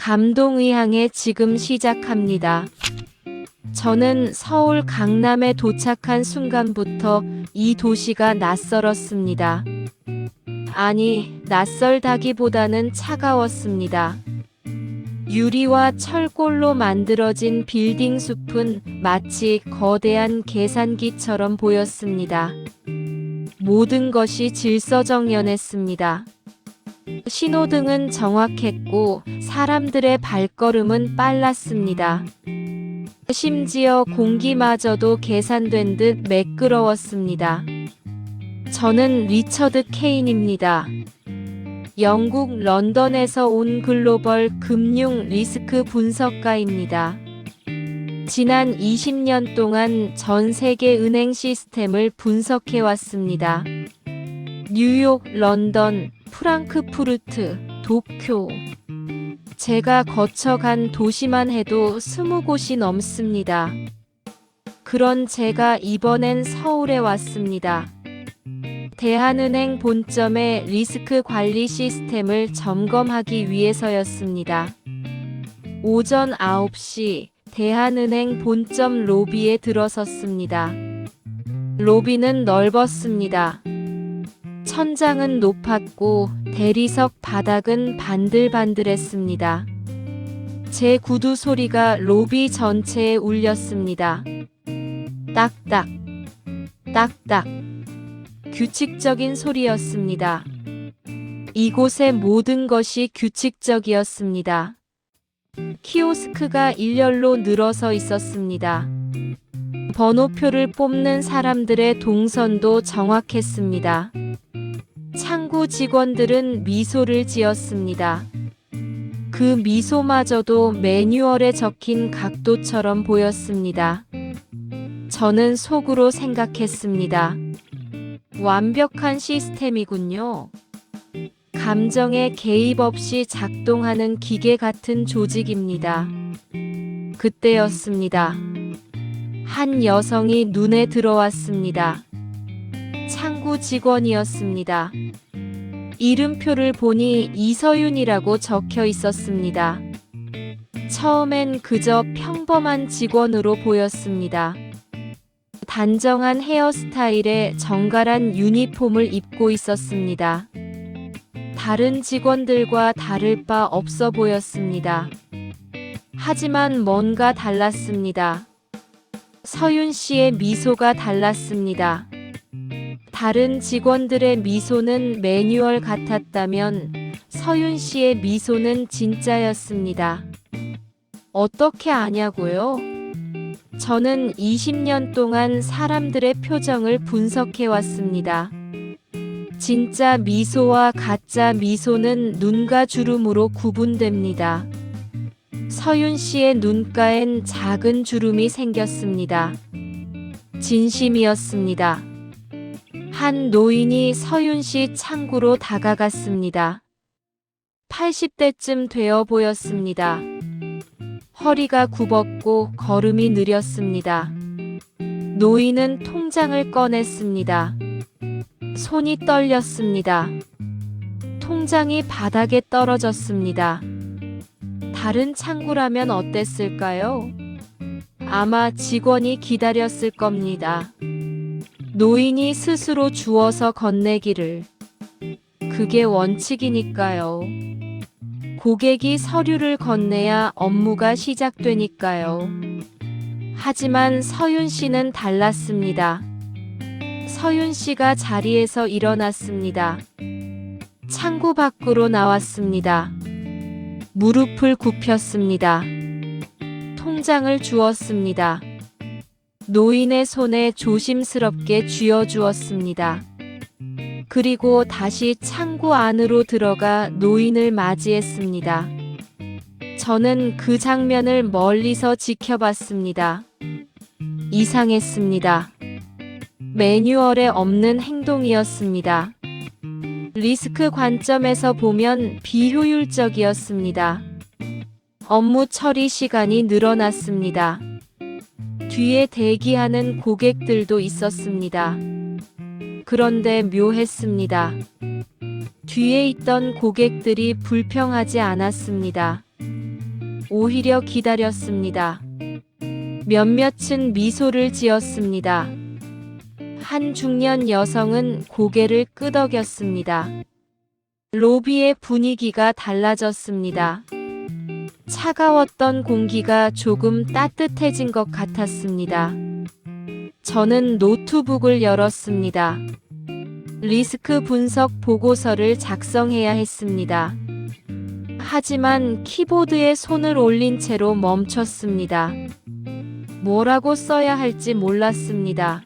감동의항에 지금 시작합니다. 저는 서울 강남에 도착한 순간부터 이 도시가 낯설었습니다. 아니, 낯설다기보다는 차가웠습니다. 유리와 철골로 만들어진 빌딩 숲은 마치 거대한 계산기처럼 보였습니다. 모든 것이 질서정연했습니다. 신호등은 정확했고 사람들의 발걸음은 빨랐습니다. 심지어 공기마저도 계산된 듯 매끄러웠습니다. 저는 리처드 케인입니다. 영국 런던에서 온 글로벌 금융 리스크 분석가입니다. 지난 20년 동안 전 세계 은행 시스템을 분석해 왔습니다. 뉴욕, 런던, 프랑크푸르트, 도쿄. 제가 거쳐간 도시만 해도 20곳이 넘습니다. 그런 제가 이번엔 서울에 왔습니다. 대한은행 본점의 리스크 관리 시스템을 점검하기 위해서였습니다. 오전 9시 대한은행 본점 로비에 들어섰습니다. 로비는 넓었습니다. 천장은 높았고 대리석 바닥은 반들반들했습니다. 제 구두 소리가 로비 전체에 울렸습니다. 딱딱, 딱딱. 규칙적인 소리였습니다. 이곳의 모든 것이 규칙적이었습니다. 키오스크가 일렬로 늘어서 있었습니다. 번호표를 뽑는 사람들의 동선도 정확했습니다. 창구 직원들은 미소를 지었습니다. 그 미소마저도 매뉴얼에 적힌 각도처럼 보였습니다. 저는 속으로 생각했습니다. 완벽한 시스템이군요. 감정에 개입 없이 작동하는 기계 같은 조직입니다. 그때였습니다. 한 여성이 눈에 들어왔습니다. 창구 직원이었습니다. 이름표를 보니 이서윤이라고 적혀 있었습니다. 처음엔 그저 평범한 직원으로 보였습니다. 단정한 헤어스타일에 정갈한 유니폼을 입고 있었습니다. 다른 직원들과 다를 바 없어 보였습니다. 하지만 뭔가 달랐습니다. 서윤 씨의 미소가 달랐습니다. 다른 직원들의 미소는 매뉴얼 같았다면 서윤 씨의 미소는 진짜였습니다. 어떻게 아냐고요? 저는 20년 동안 사람들의 표정을 분석해 왔습니다. 진짜 미소와 가짜 미소는 눈과 주름으로 구분됩니다. 서윤 씨의 눈가엔 작은 주름이 생겼습니다. 진심이었습니다. 한 노인이 서윤 씨 창구로 다가갔습니다. 80대쯤 되어 보였습니다. 허리가 굽었고 걸음이 느렸습니다. 노인은 통장을 꺼냈습니다. 손이 떨렸습니다. 통장이 바닥에 떨어졌습니다. 다른 창구라면 어땠을까요? 아마 직원이 기다렸을 겁니다. 노인이 스스로 주워서 건네기를. 그게 원칙이니까요. 고객이 서류를 건네야 업무가 시작되니까요. 하지만 서윤 씨는 달랐습니다. 서윤 씨가 자리에서 일어났습니다. 창구 밖으로 나왔습니다. 무릎을 굽혔습니다. 통장을 주었습니다. 노인의 손에 조심스럽게 쥐어주었습니다. 그리고 다시 창구 안으로 들어가 노인을 맞이했습니다. 저는 그 장면을 멀리서 지켜봤습니다. 이상했습니다. 매뉴얼에 없는 행동이었습니다. 리스크 관점에서 보면 비효율적이었습니다. 업무 처리 시간이 늘어났습니다. 뒤에 대기하는 고객들도 있었습니다. 그런데 묘했습니다. 뒤에 있던 고객들이 불평하지 않았습니다. 오히려 기다렸습니다. 몇몇은 미소를 지었습니다. 한 중년 여성은 고개를 끄덕였습니다. 로비의 분위기가 달라졌습니다. 차가웠던 공기가 조금 따뜻해진 것 같았습니다. 저는 노트북을 열었습니다. 리스크 분석 보고서를 작성해야 했습니다. 하지만 키보드에 손을 올린 채로 멈췄습니다. 뭐라고 써야 할지 몰랐습니다.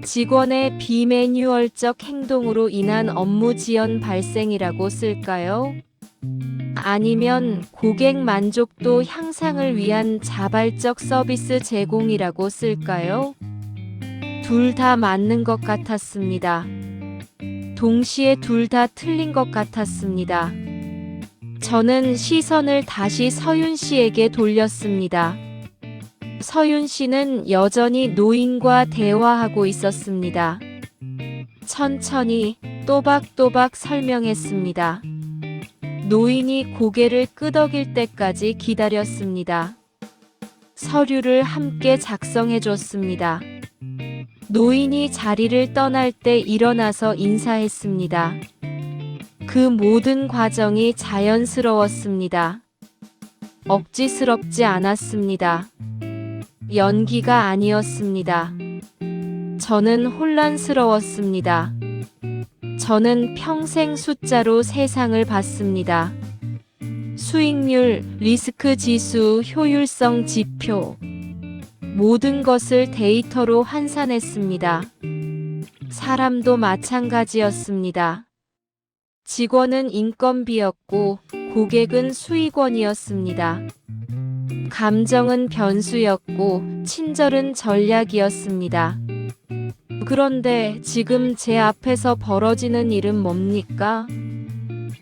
직원의 비매뉴얼적 행동으로 인한 업무 지연 발생이라고 쓸까요? 아니면 고객 만족도 향상을 위한 자발적 서비스 제공이라고 쓸까요? 둘 다 맞는 것 같았습니다. 동시에 둘 다 틀린 것 같았습니다. 저는 시선을 다시 서윤 씨에게 돌렸습니다. 서윤 씨는 여전히 노인과 대화하고 있었습니다. 천천히 또박또박 설명했습니다. 노인이 고개를 끄덕일 때까지 기다렸습니다. 서류를 함께 작성해줬습니다. 노인이 자리를 떠날 때 일어나서 인사했습니다. 그 모든 과정이 자연스러웠습니다. 억지스럽지 않았습니다. 연기가 아니었습니다. 저는 혼란스러웠습니다. 저는 평생 숫자로 세상을 봤습니다. 수익률, 리스크 지수, 효율성 지표. 모든 것을 데이터로 환산했습니다. 사람도 마찬가지였습니다. 직원은 인건비였고 고객은 수익원이었습니다. 감정은 변수였고 친절은 전략이었습니다. 그런데 지금 제 앞에서 벌어지는 일은 뭡니까?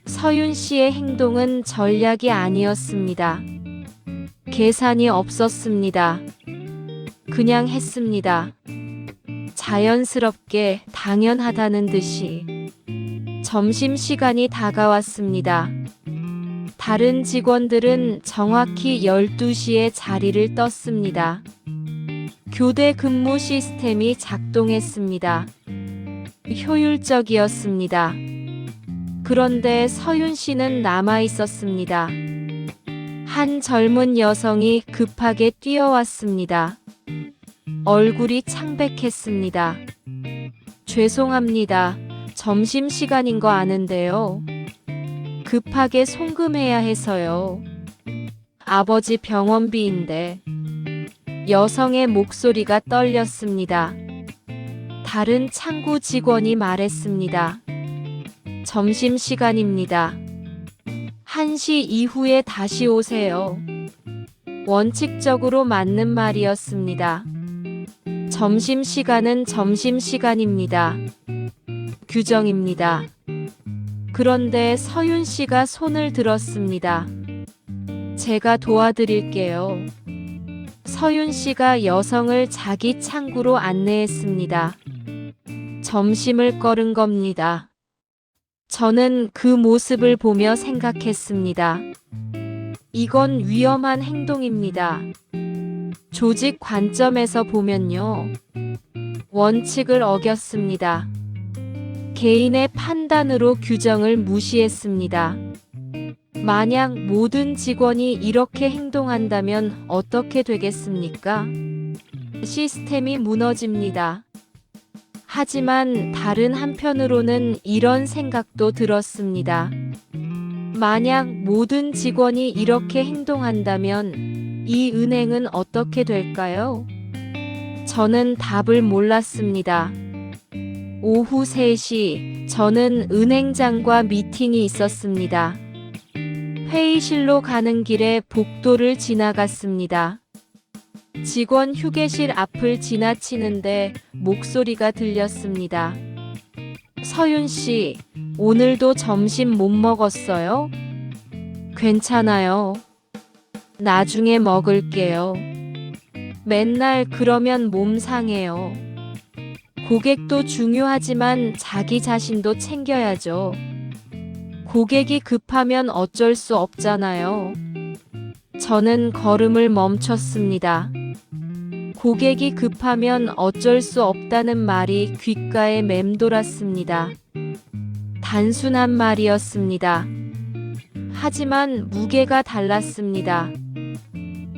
서윤 씨의 행동은 전략이 아니었습니다. 계산이 없었습니다. 그냥 했습니다. 자연스럽게 당연하다는 듯이. 점심시간이 다가왔습니다. 다른 직원들은 정확히 12시에 자리를 떴습니다. 교대 근무 시스템이 작동했습니다. 효율적이었습니다. 그런데 서윤 씨는 남아 있었습니다. 한 젊은 여성이 급하게 뛰어왔습니다. 얼굴이 창백했습니다. 죄송합니다. 점심시간인 거 아는데요. 급하게 송금해야 해서요. 아버지 병원비인데. 여성의 목소리가 떨렸습니다. 다른 창구 직원이 말했습니다. 점심시간입니다. 1시 이후에 다시 오세요. 원칙적으로 맞는 말이었습니다. 점심시간은 점심시간입니다. 규정입니다. 그런데 서윤 씨가 손을 들었습니다. 제가 도와드릴게요. 서윤 씨가 여성을 자기 창구로 안내했습니다. 점심을 꺼른 겁니다. 저는 그 모습을 보며 생각했습니다. 이건 위험한 행동입니다. 조직 관점에서 보면요. 원칙을 어겼습니다. 개인의 판단으로 규정을 무시했습니다. 만약 모든 직원이 이렇게 행동한다면 어떻게 되겠습니까? 시스템이 무너집니다. 하지만 다른 한편으로는 이런 생각도 들었습니다. 만약 모든 직원이 이렇게 행동한다면 이 은행은 어떻게 될까요? 저는 답을 몰랐습니다. 오후 3시, 저는 은행장과 미팅이 있었습니다. 회의실로 가는 길에 복도를 지나갔습니다. 직원 휴게실 앞을 지나치는데 목소리가 들렸습니다. 서윤 씨, 오늘도 점심 못 먹었어요? 괜찮아요. 나중에 먹을게요. 맨날 그러면 몸 상해요. 고객도 중요하지만 자기 자신도 챙겨야죠. 고객이 급하면 어쩔 수 없잖아요. 저는 걸음을 멈췄습니다. 고객이 급하면 어쩔 수 없다는 말이 귓가에 맴돌았습니다. 단순한 말이었습니다. 하지만 무게가 달랐습니다.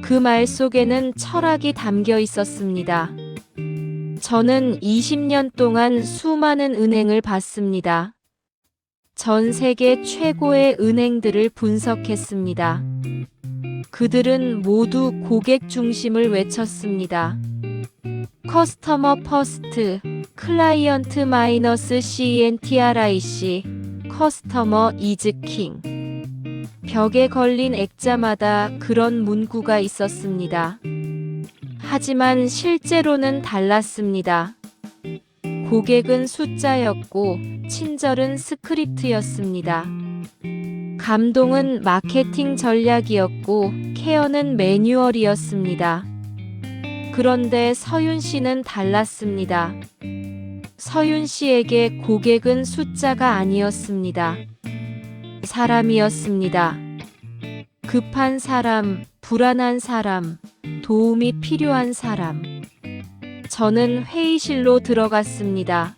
그 말 속에는 철학이 담겨 있었습니다. 저는 20년 동안 수많은 은행을 봤습니다. 전 세계 최고의 은행들을 분석했습니다. 그들은 모두 고객 중심을 외쳤습니다. 커스터머 퍼스트, 클라이언트 마이너스 CNTRIC, 커스터머 이즈 킹. 벽에 걸린 액자마다 그런 문구가 있었습니다. 하지만 실제로는 달랐습니다. 고객은 숫자였고 친절은 스크립트였습니다. 감동은 마케팅 전략이었고 케어는 매뉴얼이었습니다. 그런데 서윤 씨는 달랐습니다. 서윤 씨에게 고객은 숫자가 아니었습니다. 사람이었습니다. 급한 사람, 불안한 사람, 도움이 필요한 사람. 저는 회의실로 들어갔습니다.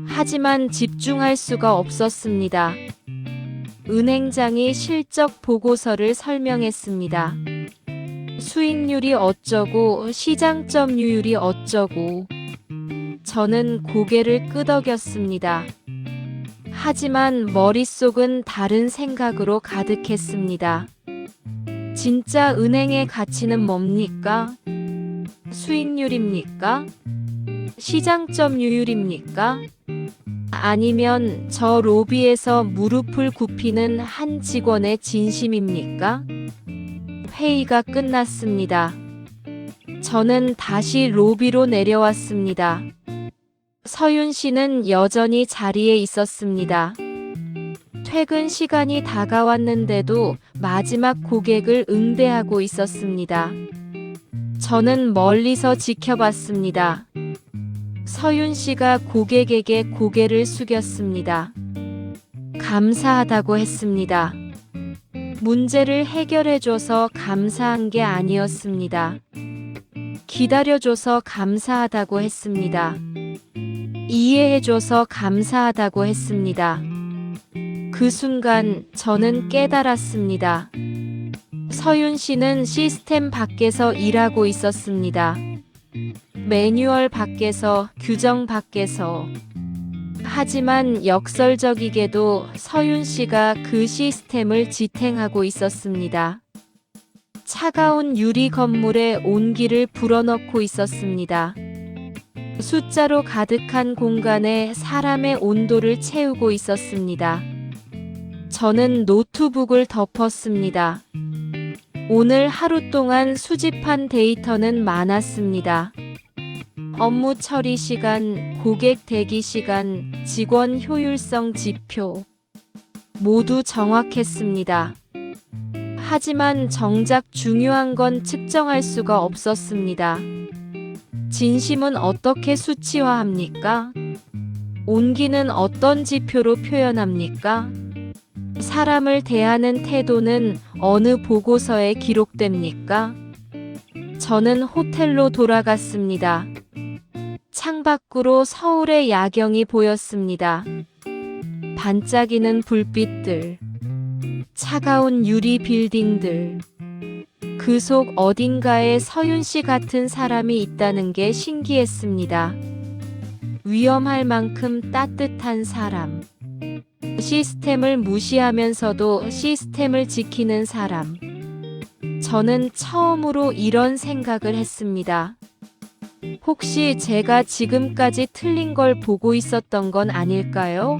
하지만 집중할 수가 없었습니다. 은행장이 실적 보고서를 설명했습니다. 수익률이 어쩌고 시장 점유율이 어쩌고. 저는 고개를 끄덕였습니다. 하지만 머릿속은 다른 생각으로 가득했습니다. 진짜 은행의 가치는 뭡니까? 수익률입니까? 시장 점유율입니까? 아니면 저 로비에서 무릎을 굽히는 한 직원의 진심입니까? 회의가 끝났습니다. 저는 다시 로비로 내려왔습니다. 서윤 씨는 여전히 자리에 있었습니다. 퇴근 시간이 다가왔는데도 마지막 고객을 응대하고 있었습니다. 저는 멀리서 지켜봤습니다. 서윤 씨가 고객에게 고개를 숙였습니다. 감사하다고 했습니다. 문제를 해결해줘서 감사한 게 아니었습니다. 기다려줘서 감사하다고 했습니다. 이해해줘서 감사하다고 했습니다. 그 순간 저는 깨달았습니다. 서윤 씨는 시스템 밖에서 일하고 있었습니다. 매뉴얼 밖에서, 규정 밖에서. 하지만 역설적이게도 서윤 씨가 그 시스템을 지탱하고 있었습니다. 차가운 유리 건물에 온기를 불어넣고 있었습니다. 숫자로 가득한 공간에 사람의 온도를 채우고 있었습니다. 저는 노트북을 덮었습니다. 오늘 하루 동안 수집한 데이터는 많았습니다. 업무 처리 시간, 고객 대기 시간, 직원 효율성 지표. 모두 정확했습니다. 하지만 정작 중요한 건 측정할 수가 없었습니다. 진심은 어떻게 수치화합니까? 온기는 어떤 지표로 표현합니까? 사람을 대하는 태도는 어느 보고서에 기록됩니까? 저는 호텔로 돌아갔습니다. 창밖으로 서울의 야경이 보였습니다. 반짝이는 불빛들, 차가운 유리 빌딩들. 그 속 어딘가에 서윤 씨 같은 사람이 있다는 게 신기했습니다. 위험할 만큼 따뜻한 사람. 시스템을 무시하면서도 시스템을 지키는 사람. 저는 처음으로 이런 생각을 했습니다. 혹시 제가 지금까지 틀린 걸 보고 있었던 건 아닐까요?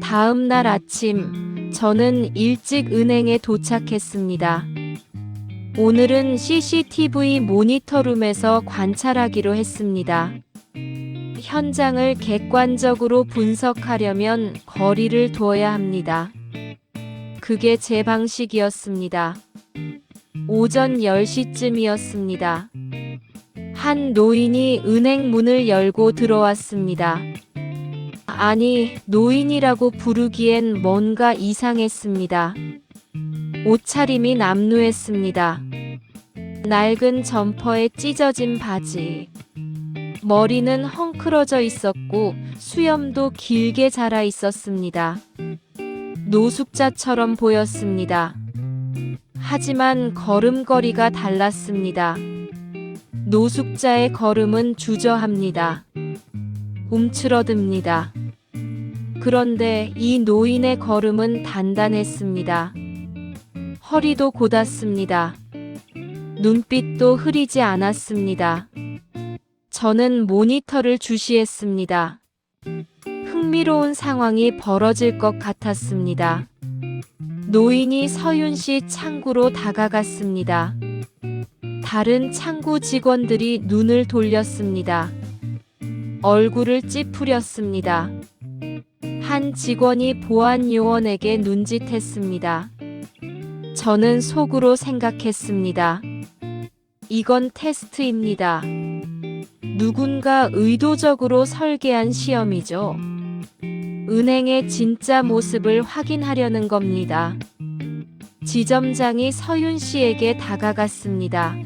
다음 날 아침, 저는 일찍 은행에 도착했습니다. 오늘은 CCTV 모니터룸에서 관찰하기로 했습니다. 현장을 객관적으로 분석하려면 거리를 둬야 합니다. 그게 제 방식이었습니다. 오전 10시쯤이었습니다. 한 노인이 은행 문을 열고 들어왔습니다. 아니, 노인이라고 부르기엔 뭔가 이상했습니다. 옷차림이 남루했습니다. 낡은 점퍼에 찢어진 바지. 머리는 헝클어져 있었고 수염도 길게 자라 있었습니다. 노숙자처럼 보였습니다. 하지만 걸음걸이가 달랐습니다. 노숙자의 걸음은 주저합니다. 움츠러듭니다. 그런데 이 노인의 걸음은 단단했습니다. 허리도 곧았습니다. 눈빛도 흐리지 않았습니다. 저는 모니터를 주시했습니다. 흥미로운 상황이 벌어질 것 같았습니다. 노인이 서윤 씨 창구로 다가갔습니다. 다른 창구 직원들이 눈을 돌렸습니다. 얼굴을 찌푸렸습니다. 한 직원이 보안 요원에게 눈짓했습니다. 저는 속으로 생각했습니다. 이건 테스트입니다. 누군가 의도적으로 설계한 시험이죠. 은행의 진짜 모습을 확인하려는 겁니다. 지점장이 서윤 씨에게 다가갔습니다.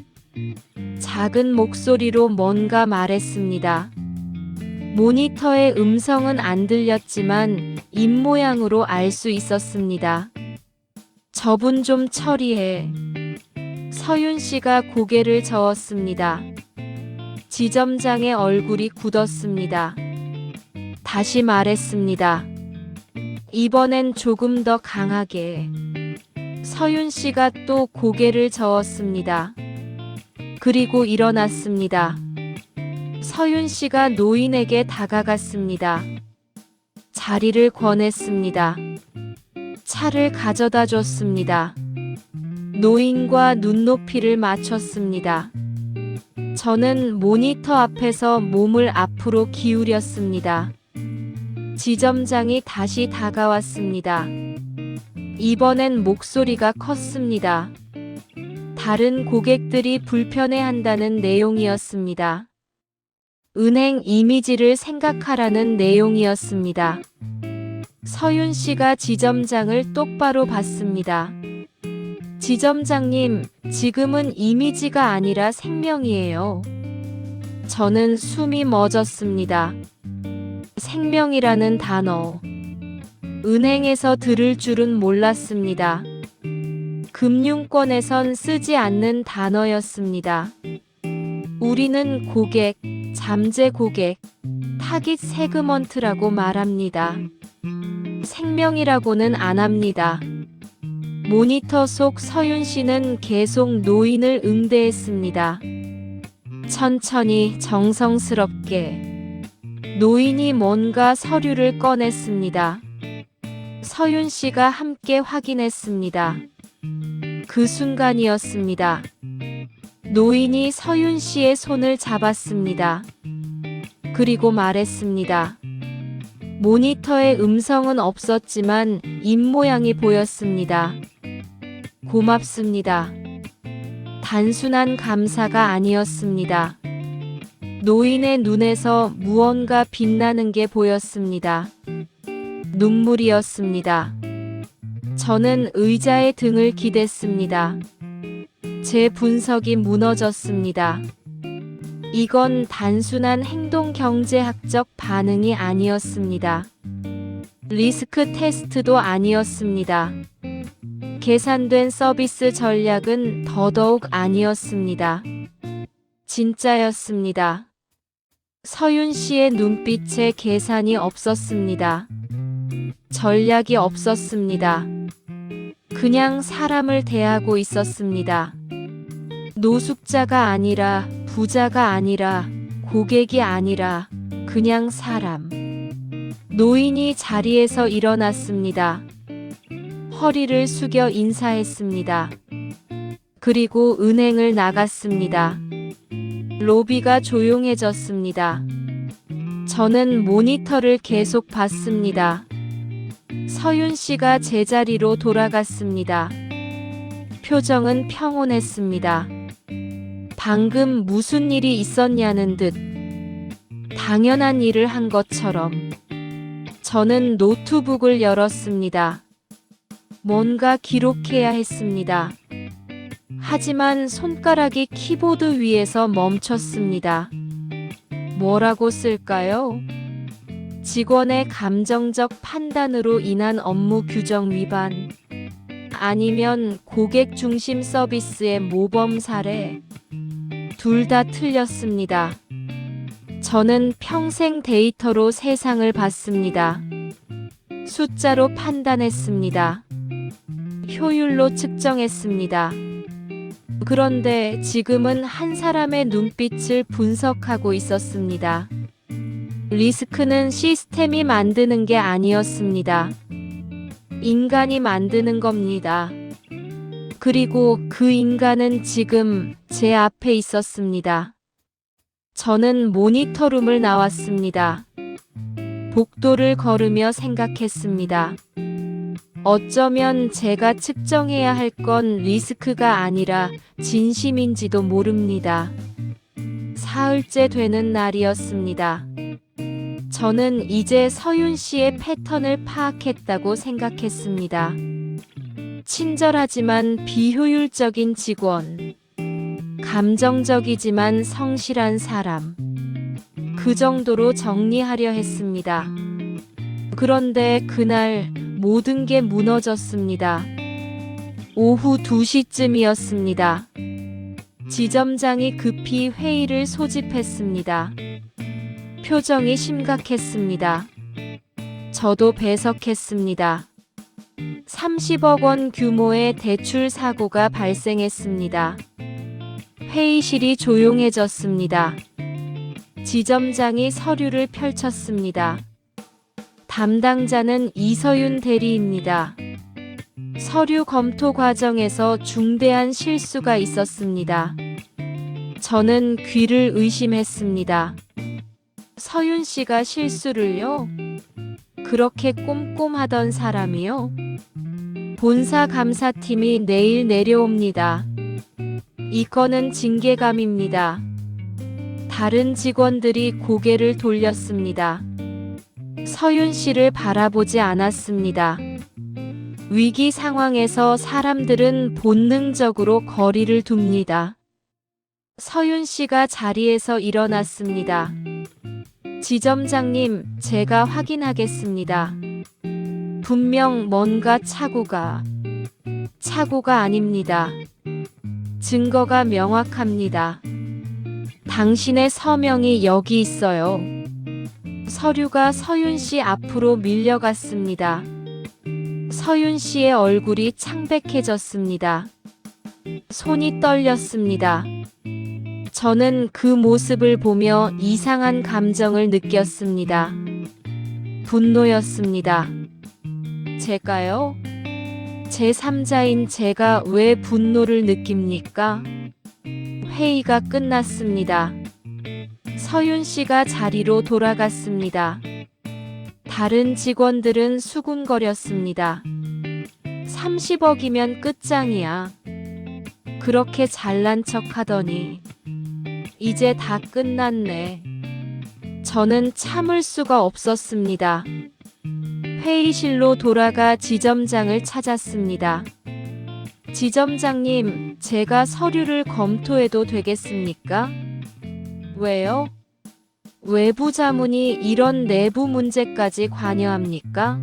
작은 목소리로 뭔가 말했습니다. 모니터의 음성은 안 들렸지만 입모양으로 알 수 있었습니다. 저분 좀 처리해. 서윤 씨가 고개를 저었습니다. 지점장의 얼굴이 굳었습니다. 다시 말했습니다. 이번엔 조금 더 강하게. 서윤 씨가 또 고개를 저었습니다. 그리고 일어났습니다. 서윤 씨가 노인에게 다가갔습니다. 자리를 권했습니다. 차를 가져다 줬습니다. 노인과 눈높이를 맞췄습니다. 저는 모니터 앞에서 몸을 앞으로 기울였습니다. 지점장이 다시 다가왔습니다. 이번엔 목소리가 컸습니다. 다른 고객들이 불편해한다는 내용이었습니다. 은행 이미지를 생각하라는 내용이었습니다. 서윤 씨가 지점장을 똑바로 봤습니다. 지점장님, 지금은 이미지가 아니라 생명이에요. 저는 숨이 멎었습니다. 생명이라는 단어. 은행에서 들을 줄은 몰랐습니다. 금융권에선 쓰지 않는 단어였습니다. 우리는 고객, 잠재 고객, 타깃 세그먼트라고 말합니다. 생명이라고는 안 합니다. 모니터 속 서윤 씨는 계속 노인을 응대했습니다. 천천히 정성스럽게. 노인이 뭔가 서류를 꺼냈습니다. 서윤 씨가 함께 확인했습니다. 그 순간이었습니다. 노인이 서윤 씨의 손을 잡았습니다. 그리고 말했습니다. 모니터에 음성은 없었지만 입모양이 보였습니다. 고맙습니다. 단순한 감사가 아니었습니다. 노인의 눈에서 무언가 빛나는 게 보였습니다. 눈물이었습니다. 저는 의자에 등을 기댔습니다. 제 분석이 무너졌습니다. 이건 단순한 행동 경제학적 반응이 아니었습니다. 리스크 테스트도 아니었습니다. 계산된 서비스 전략은 더더욱 아니었습니다. 진짜였습니다. 서윤 씨의 눈빛에 계산이 없었습니다. 전략이 없었습니다. 그냥 사람을 대하고 있었습니다. 노숙자가 아니라, 부자가 아니라, 고객이 아니라, 그냥 사람. 노인이 자리에서 일어났습니다. 허리를 숙여 인사했습니다. 그리고 은행을 나갔습니다. 로비가 조용해졌습니다. 저는 모니터를 계속 봤습니다. 서윤 씨가 제자리로 돌아갔습니다. 표정은 평온했습니다. 방금 무슨 일이 있었냐는 듯 당연한 일을 한 것처럼. 저는 노트북을 열었습니다. 뭔가 기록해야 했습니다. 하지만 손가락이 키보드 위에서 멈췄습니다. 뭐라고 쓸까요? 직원의 감정적 판단으로 인한 업무 규정 위반, 아니면 고객 중심 서비스의 모범 사례. 둘 다 틀렸습니다. 저는 평생 데이터로 세상을 봤습니다. 숫자로 판단했습니다. 효율로 측정했습니다. 그런데 지금은 한 사람의 눈빛을 분석하고 있었습니다. 리스크는 시스템이 만드는 게 아니었습니다. 인간이 만드는 겁니다. 그리고 그 인간은 지금 제 앞에 있었습니다. 저는 모니터룸을 나왔습니다. 복도를 걸으며 생각했습니다. 어쩌면 제가 측정해야 할 건 리스크가 아니라 진심인지도 모릅니다. 사흘째 되는 날이었습니다. 저는 이제 서윤 씨의 패턴을 파악했다고 생각했습니다. 친절하지만 비효율적인 직원, 감정적이지만 성실한 사람, 그 정도로 정리하려 했습니다. 그런데 그날 모든 게 무너졌습니다. 오후 2시쯤이었습니다. 지점장이 급히 회의를 소집했습니다. 표정이 심각했습니다. 저도 배석했습니다. 30억 원 규모의 대출 사고가 발생했습니다. 회의실이 조용해졌습니다. 지점장이 서류를 펼쳤습니다. 담당자는 이서윤 대리입니다. 서류 검토 과정에서 중대한 실수가 있었습니다. 저는 귀를 의심했습니다. 서윤 씨가 실수를요? 그렇게 꼼꼼하던 사람이요? 본사 감사팀이 내일 내려옵니다. 이 건은 징계감입니다. 다른 직원들이 고개를 돌렸습니다. 서윤 씨를 바라보지 않았습니다. 위기 상황에서 사람들은 본능적으로 거리를 둡니다. 서윤 씨가 자리에서 일어났습니다. 지점장님, 제가 확인하겠습니다. 분명 뭔가 착오가 아닙니다. 증거가 명확합니다. 당신의 서명이 여기 있어요. 서류가 서윤 씨 앞으로 밀려갔습니다. 서윤 씨의 얼굴이 창백해졌습니다. 손이 떨렸습니다. 저는 그 모습을 보며 이상한 감정을 느꼈습니다. 분노였습니다. 제가요? 제3자인 제가 왜 분노를 느낍니까? 회의가 끝났습니다. 서윤 씨가 자리로 돌아갔습니다. 다른 직원들은 수군거렸습니다. 30억이면 끝장이야. 그렇게 잘난 척 하더니 이제 다 끝났네. 저는 참을 수가 없었습니다. 회의실로 돌아가 지점장을 찾았습니다. 지점장님, 제가 서류를 검토해도 되겠습니까? 왜요? 외부 자문이 이런 내부 문제까지 관여합니까?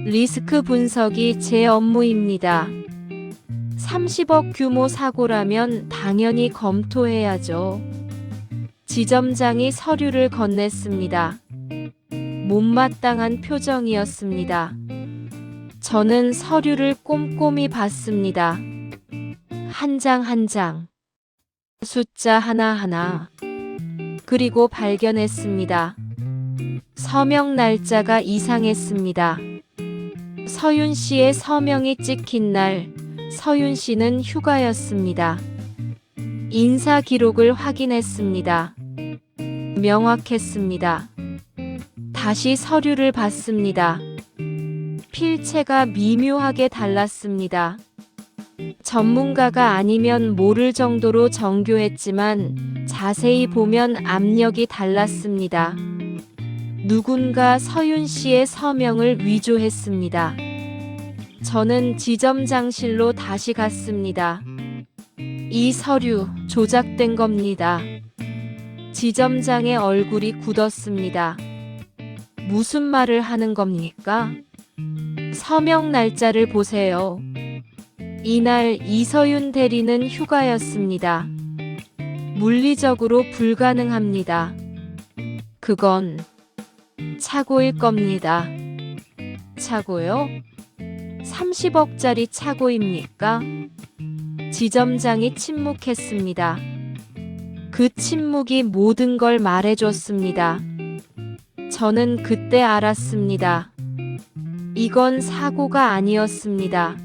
리스크 분석이 제 업무입니다. 30억 규모 사고라면 당연히 검토해야죠. 지점장이 서류를 건넸습니다. 못마땅한 표정이었습니다. 저는 서류를 꼼꼼히 봤습니다. 한 장 한 장, 숫자 하나하나. 그리고 발견했습니다. 서명 날짜가 이상했습니다. 서윤 씨의 서명이 찍힌 날, 서윤 씨는 휴가였습니다. 인사 기록을 확인했습니다. 명확했습니다. 다시 서류를 봤습니다. 필체가 미묘하게 달랐습니다. 전문가가 아니면 모를 정도로 정교했지만 자세히 보면 압력이 달랐습니다. 누군가 서윤 씨의 서명을 위조했습니다. 저는 지점장실로 다시 갔습니다. 이 서류 조작된 겁니다. 지점장의 얼굴이 굳었습니다. 무슨 말을 하는 겁니까? 서명 날짜를 보세요. 이날 이서윤 대리는 휴가였습니다. 물리적으로 불가능합니다. 그건 차고일 겁니다. 차고요? 30억짜리 차고입니까? 지점장이 침묵했습니다. 그 침묵이 모든 걸 말해줬습니다. 저는 그때 알았습니다. 이건 사고가 아니었습니다.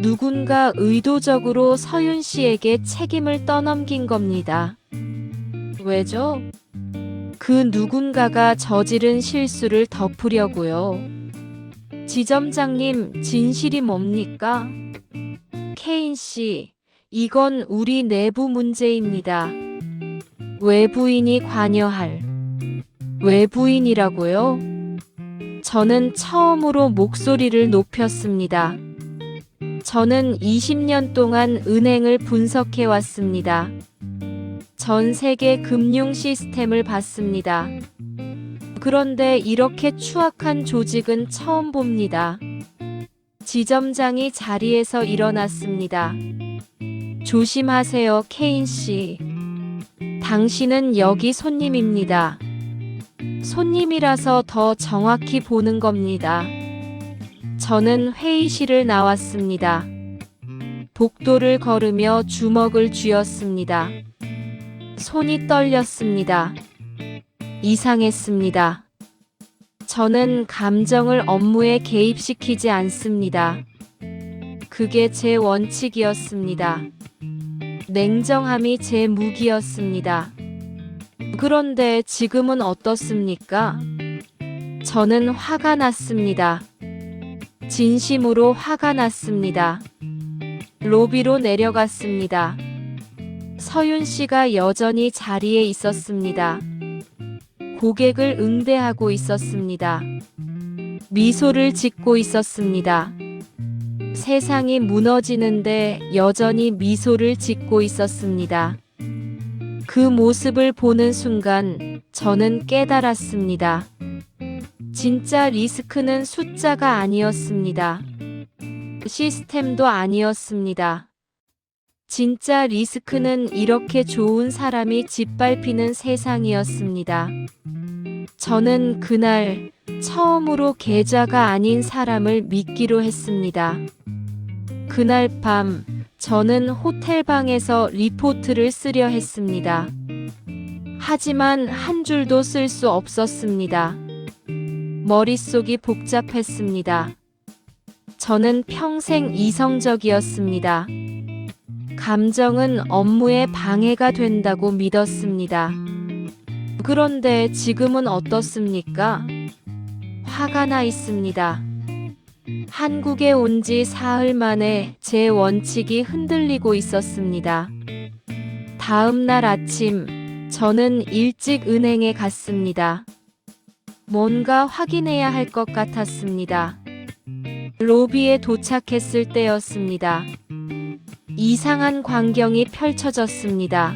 누군가 의도적으로 서윤 씨에게 책임을 떠넘긴 겁니다. 왜죠? 그 누군가가 저지른 실수를 덮으려고요. 지점장님, 진실이 뭡니까? 케인 씨, 이건 우리 내부 문제입니다. 외부인이 관여할. 외부인이라고요? 저는 처음으로 목소리를 높였습니다. 저는 20년 동안 은행을 분석해 왔습니다. 전 세계 금융 시스템을 봤습니다. 그런데 이렇게 추악한 조직은 처음 봅니다. 지점장이 자리에서 일어났습니다. 조심하세요, 케인 씨. 당신은 여기 손님입니다. 손님이라서 더 정확히 보는 겁니다. 저는 회의실을 나왔습니다. 복도를 걸으며 주먹을 쥐었습니다. 손이 떨렸습니다. 이상했습니다. 저는 감정을 업무에 개입시키지 않습니다. 그게 제 원칙이었습니다. 냉정함이 제 무기였습니다. 그런데 지금은 어떻습니까? 저는 화가 났습니다. 진심으로 화가 났습니다. 로비로 내려갔습니다. 서윤 씨가 여전히 자리에 있었습니다. 고객을 응대하고 있었습니다. 미소를 짓고 있었습니다. 세상이 무너지는데 여전히 미소를 짓고 있었습니다. 그 모습을 보는 순간 저는 깨달았습니다. 진짜 리스크는 숫자가 아니었습니다. 시스템도 아니었습니다. 진짜 리스크는 이렇게 좋은 사람이 짓밟히는 세상이었습니다. 저는 그날 처음으로 계좌가 아닌 사람을 믿기로 했습니다. 그날 밤 저는 호텔방에서 리포트를 쓰려 했습니다. 하지만 한 줄도 쓸 수 없었습니다. 머릿속이 복잡했습니다. 저는 평생 이성적이었습니다. 감정은 업무에 방해가 된다고 믿었습니다. 그런데 지금은 어떻습니까? 화가 나 있습니다. 한국에 온 지 사흘 만에 제 원칙이 흔들리고 있었습니다. 다음 날 아침, 저는 일찍 은행에 갔습니다. 뭔가 확인해야 할 것 같았습니다. 로비에 도착했을 때였습니다. 이상한 광경이 펼쳐졌습니다.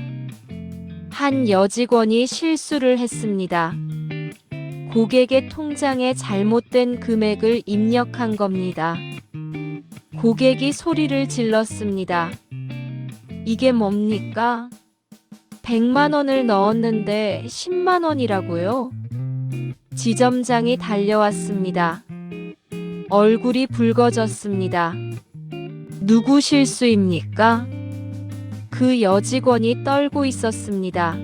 한 여직원이 실수를 했습니다. 고객의 통장에 잘못된 금액을 입력한 겁니다. 고객이 소리를 질렀습니다. 이게 뭡니까? 100만 원을 넣었는데 10만 원이라고요? 지점장이 달려왔습니다. 얼굴이 붉어졌습니다. 누구 실수입니까? 그 여직원이 떨고 있었습니다.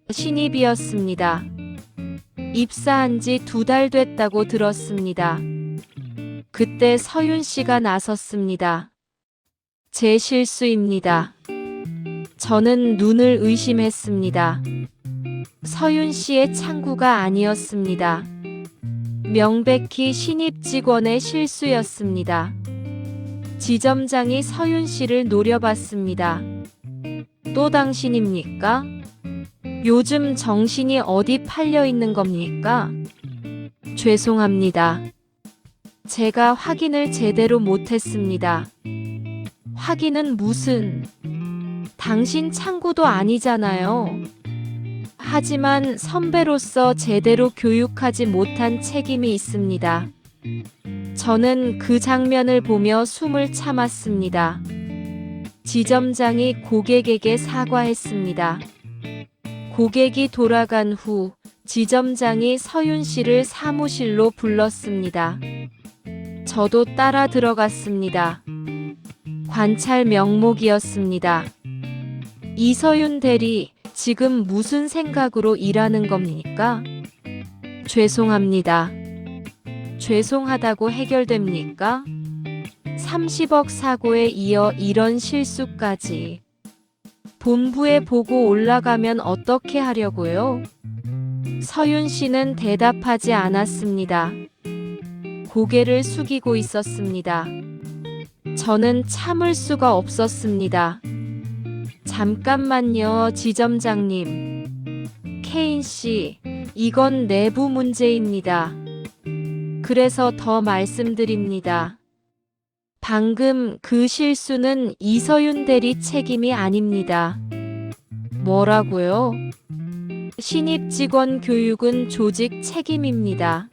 신입이었습니다. 입사한 지 2달 됐다고 들었습니다. 그때 서윤 씨가 나섰습니다. 제 실수입니다. 저는 눈을 의심했습니다. 서윤 씨의 창구가 아니었습니다. 명백히 신입 직원의 실수였습니다. 지점장이 서윤 씨를 노려봤습니다. 또 당신입니까? 요즘 정신이 어디 팔려 있는 겁니까? 죄송합니다. 제가 확인을 제대로 못했습니다. 확인은 무슨? 당신 창구도 아니잖아요. 하지만 선배로서 제대로 교육하지 못한 책임이 있습니다. 저는 그 장면을 보며 숨을 참았습니다. 지점장이 고객에게 사과했습니다. 고객이 돌아간 후 지점장이 서윤 씨를 사무실로 불렀습니다. 저도 따라 들어갔습니다. 관찰 명목이었습니다. 이서윤 대리, 지금 무슨 생각으로 일하는 겁니까? 죄송합니다. 죄송하다고 해결됩니까? 30억 사고에 이어 이런 실수까지. 본부에 보고 올라가면 어떻게 하려고요? 서윤 씨는 대답하지 않았습니다. 고개를 숙이고 있었습니다. 저는 참을 수가 없었습니다. 잠깐만요, 지점장님. 케인 씨, 이건 내부 문제입니다. 그래서 더 말씀드립니다. 방금 그 실수는 이서윤 대리 책임이 아닙니다. 뭐라고요? 신입 직원 교육은 조직 책임입니다.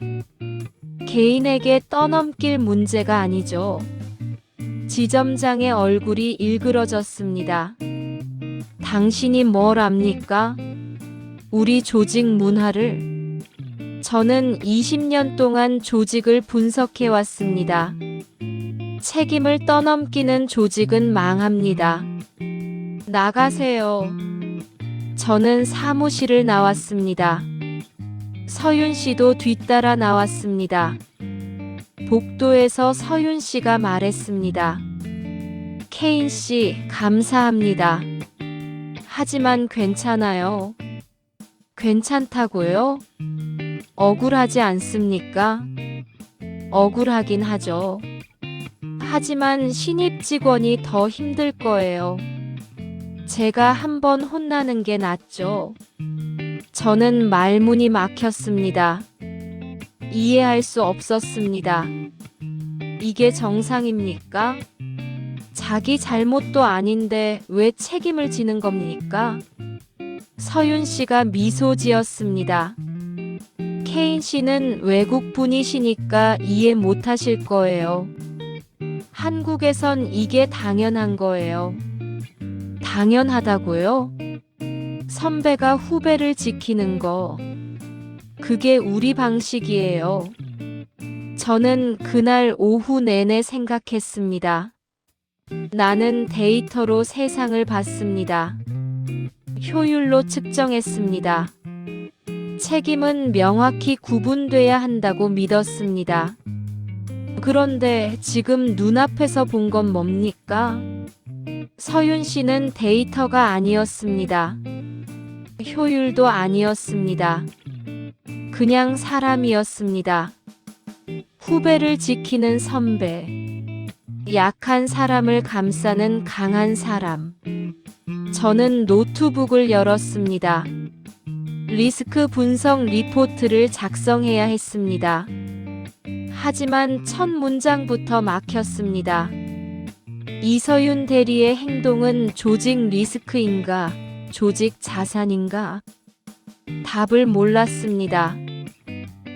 개인에게 떠넘길 문제가 아니죠. 지점장의 얼굴이 일그러졌습니다. 당신이 뭘 압니까? 우리 조직 문화를? 저는 20년 동안 조직을 분석해 왔습니다. 책임을 떠넘기는 조직은 망합니다. 나가세요. 저는 사무실을 나왔습니다. 서윤 씨도 뒤따라 나왔습니다. 복도에서 서윤 씨가 말했습니다. 케인 씨, 감사합니다. 하지만 괜찮아요. 괜찮다고요? 억울하지 않습니까? 억울하긴 하죠. 하지만 신입 직원이 더 힘들 거예요. 제가 한번 혼나는 게 낫죠. 저는 말문이 막혔습니다. 이해할 수 없었습니다. 이게 정상입니까? 자기 잘못도 아닌데 왜 책임을 지는 겁니까? 서윤 씨가 미소 지었습니다. 케인 씨는 외국 분이시니까 이해 못하실 거예요. 한국에선 이게 당연한 거예요. 당연하다고요? 선배가 후배를 지키는 거. 그게 우리 방식이에요. 저는 그날 오후 내내 생각했습니다. 나는 데이터로 세상을 봤습니다. 효율로 측정했습니다. 책임은 명확히 구분돼야 한다고 믿었습니다. 그런데 지금 눈앞에서 본 건 뭡니까? 서윤 씨는 데이터가 아니었습니다. 효율도 아니었습니다. 그냥 사람이었습니다. 후배를 지키는 선배. 약한 사람을 감싸는 강한 사람. 저는 노트북을 열었습니다. 리스크 분석 리포트를 작성해야 했습니다. 하지만 첫 문장부터 막혔습니다. 이서윤 대리의 행동은 조직 리스크인가, 조직 자산인가? 답을 몰랐습니다.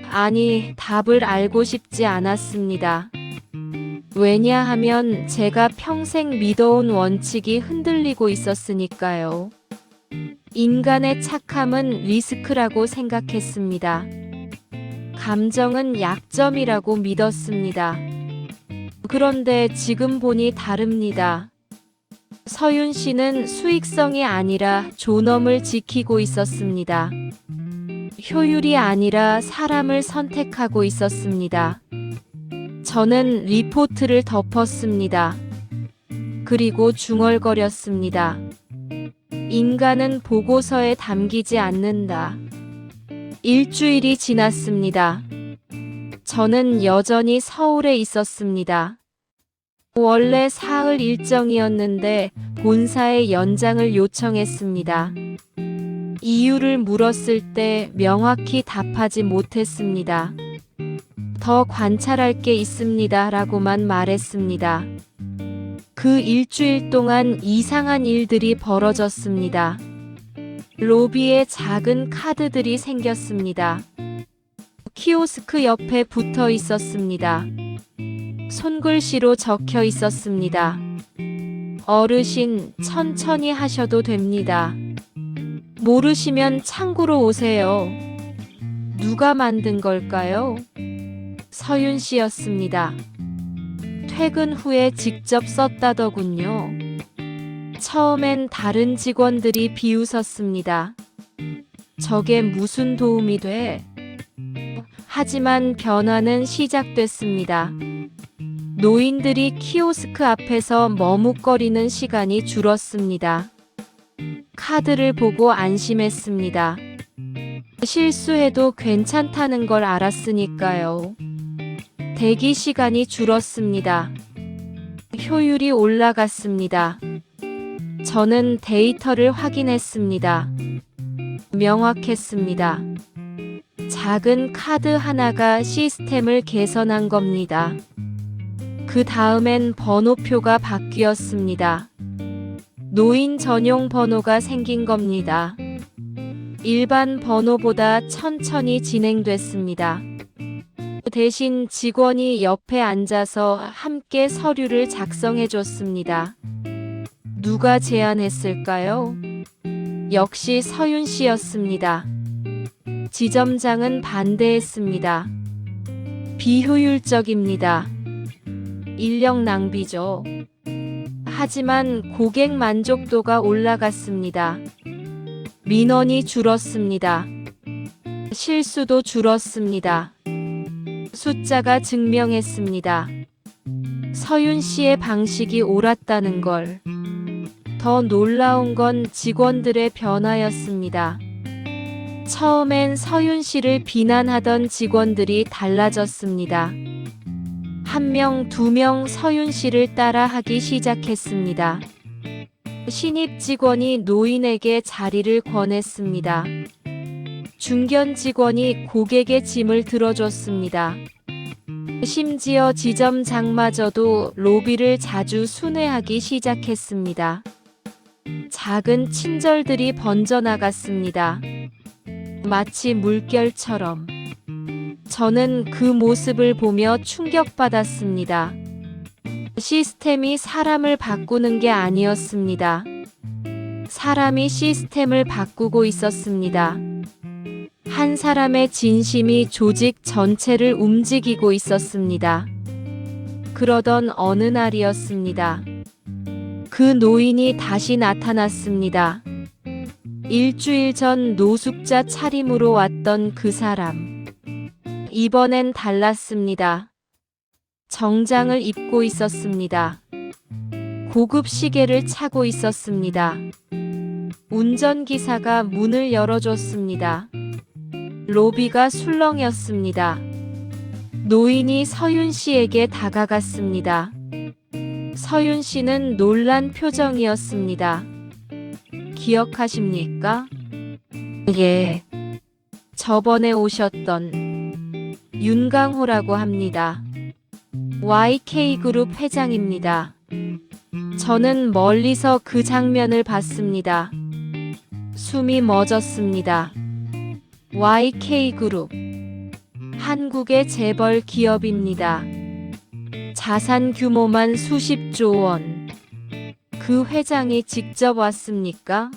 아니, 답을 알고 싶지 않았습니다. 왜냐하면 제가 평생 믿어온 원칙이 흔들리고 있었으니까요. 인간의 착함은 리스크라고 생각했습니다. 감정은 약점이라고 믿었습니다. 그런데 지금 보니 다릅니다. 서윤 씨는 수익성이 아니라 존엄을 지키고 있었습니다. 효율이 아니라 사람을 선택하고 있었습니다. 저는 리포트를 덮었습니다. 그리고 중얼거렸습니다. 인간은 보고서에 담기지 않는다. 일주일이 지났습니다. 저는 여전히 서울에 있었습니다. 원래 사흘 일정이었는데 본사에 연장을 요청했습니다. 이유를 물었을 때 명확히 답하지 못했습니다. 더 관찰할 게 있습니다. 라고만 말했습니다. 그 일주일 동안 이상한 일들이 벌어졌습니다. 로비에 작은 카드들이 생겼습니다. 키오스크 옆에 붙어 있었습니다. 손글씨로 적혀 있었습니다. 어르신, 천천히 하셔도 됩니다. 모르시면 창구로 오세요. 누가 만든 걸까요? 서윤 씨였습니다. 퇴근 후에 직접 썼다더군요. 처음엔 다른 직원들이 비웃었습니다. 저게 무슨 도움이 돼? 하지만 변화는 시작됐습니다. 노인들이 키오스크 앞에서 머뭇거리는 시간이 줄었습니다. 카드를 보고 안심했습니다. 실수해도 괜찮다는 걸 알았으니까요. 대기 시간이 줄었습니다. 효율이 올라갔습니다. 저는 데이터를 확인했습니다. 명확했습니다. 작은 카드 하나가 시스템을 개선한 겁니다. 그 다음엔 번호표가 바뀌었습니다. 노인 전용 번호가 생긴 겁니다. 일반 번호보다 천천히 진행됐습니다. 대신 직원이 옆에 앉아서 함께 서류를 작성해 줬습니다. 누가 제안했을까요? 역시 서윤 씨였습니다. 지점장은 반대했습니다. 비효율적입니다. 인력 낭비죠. 하지만 고객 만족도가 올라갔습니다. 민원이 줄었습니다. 실수도 줄었습니다. 숫자가 증명했습니다. 서윤 씨의 방식이 옳았다는 걸. 더 놀라운 건 직원들의 변화였습니다. 처음엔 서윤 씨를 비난하던 직원들이 달라졌습니다. 1명, 2명 서윤 씨를 따라하기 시작했습니다. 신입 직원이 노인에게 자리를 권했습니다. 중견 직원이 고객의 짐을 들어줬습니다. 심지어 지점장마저도 로비를 자주 순회하기 시작했습니다. 작은 친절들이 번져나갔습니다. 마치 물결처럼. 저는 그 모습을 보며 충격받았습니다. 시스템이 사람을 바꾸는 게 아니었습니다. 사람이 시스템을 바꾸고 있었습니다. 한 사람의 진심이 조직 전체를 움직이고 있었습니다. 그러던 어느 날이었습니다. 그 노인이 다시 나타났습니다. 일주일 전 노숙자 차림으로 왔던 그 사람. 이번엔 달랐습니다. 정장을 입고 있었습니다. 고급 시계를 차고 있었습니다. 운전기사가 문을 열어줬습니다. 로비가 술렁였습니다. 노인이 서윤 씨에게 다가갔습니다. 서윤 씨는 놀란 표정이었습니다. 기억하십니까? 예. 저번에 오셨던 윤강호라고 합니다. YK그룹 회장입니다. 저는 멀리서 그 장면을 봤습니다. 숨이 멎었습니다. YK그룹. 한국의 재벌 기업입니다. 자산 규모만 수십조 원. 그 회장이 직접 왔습니까?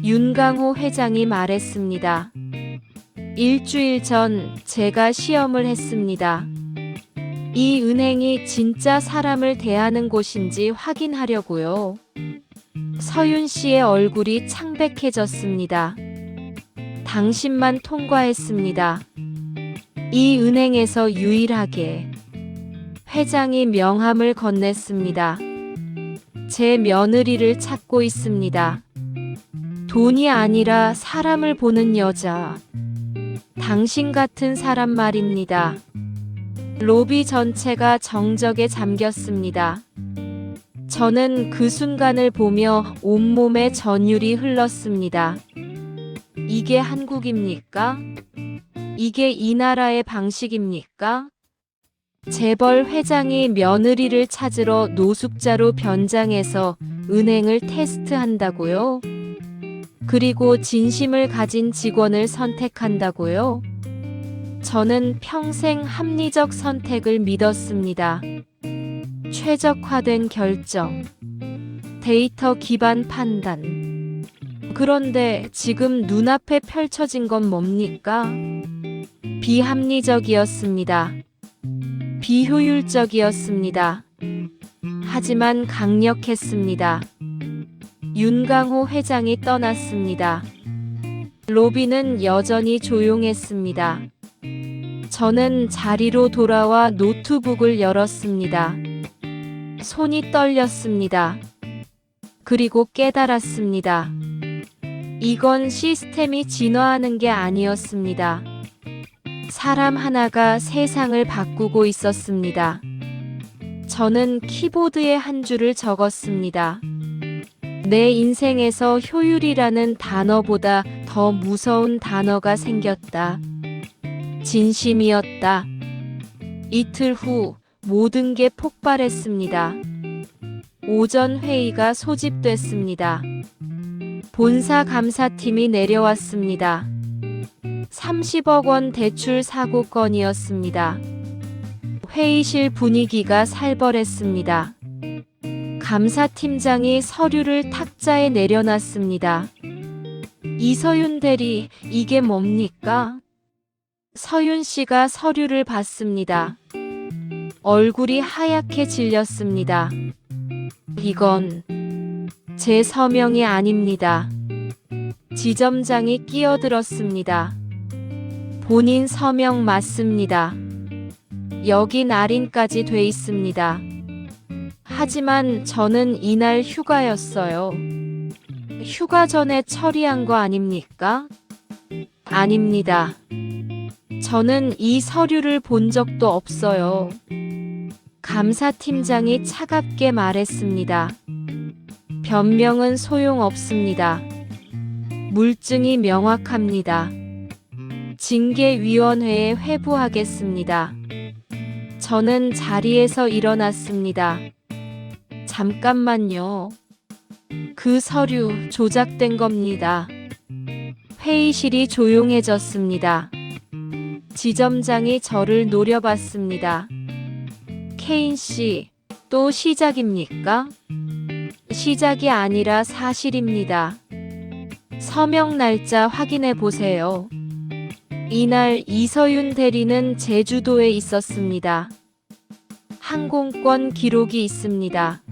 윤강호 회장이 말했습니다. 일주일 전 제가 시험을 했습니다. 이 은행이 진짜 사람을 대하는 곳인지 확인하려고요. 서윤 씨의 얼굴이 창백해졌습니다. 당신만 통과했습니다. 이 은행에서 유일하게. 회장이 명함을 건넸습니다. 제 며느리를 찾고 있습니다. 돈이 아니라 사람을 보는 여자. 당신 같은 사람 말입니다. 로비 전체가 정적에 잠겼습니다. 저는 그 순간을 보며 온몸에 전율이 흘렀습니다. 이게 한국입니까? 이게 이 나라의 방식입니까? 재벌 회장이 며느리를 찾으러 노숙자로 변장해서 은행을 테스트한다고요? 그리고 진심을 가진 직원을 선택한다고요? 저는 평생 합리적 선택을 믿었습니다. 최적화된 결정, 데이터 기반 판단. 그런데 지금 눈앞에 펼쳐진 건 뭡니까? 비합리적이었습니다. 비효율적이었습니다. 하지만 강력했습니다. 윤강호 회장이 떠났습니다. 로비는 여전히 조용했습니다. 저는 자리로 돌아와 노트북을 열었습니다. 손이 떨렸습니다. 그리고 깨달았습니다. 이건 시스템이 진화하는 게 아니었습니다. 사람 하나가 세상을 바꾸고 있었습니다. 저는 키보드에 한 줄을 적었습니다. 내 인생에서 효율이라는 단어보다 더 무서운 단어가 생겼다. 진심이었다. 이틀 후 모든 게 폭발했습니다. 오전 회의가 소집됐습니다. 본사 감사팀이 내려왔습니다. 30억 원 대출 사고 건이었습니다. 회의실 분위기가 살벌했습니다. 감사팀장이 서류를 탁자에 내려놨습니다. 이서윤 대리, 이게 뭡니까? 서윤 씨가 서류를 봤습니다. 얼굴이 하얗게 질렸습니다. 이건 제 서명이 아닙니다. 지점장이 끼어들었습니다. 본인 서명 맞습니다. 여기 날인까지 돼 있습니다. 하지만 저는 이날 휴가였어요. 휴가 전에 처리한 거 아닙니까? 아닙니다. 저는 이 서류를 본 적도 없어요. 감사팀장이 차갑게 말했습니다. 변명은 소용없습니다. 물증이 명확합니다. 징계위원회에 회부하겠습니다. 저는 자리에서 일어났습니다. 잠깐만요. 그 서류 조작된 겁니다. 회의실이 조용해졌습니다. 지점장이 저를 노려봤습니다. 케인 씨, 또 시작입니까? 시작이 아니라 사실입니다. 서명 날짜 확인해 보세요. 이날 이서윤 대리는 제주도에 있었습니다. 항공권 기록이 있습니다.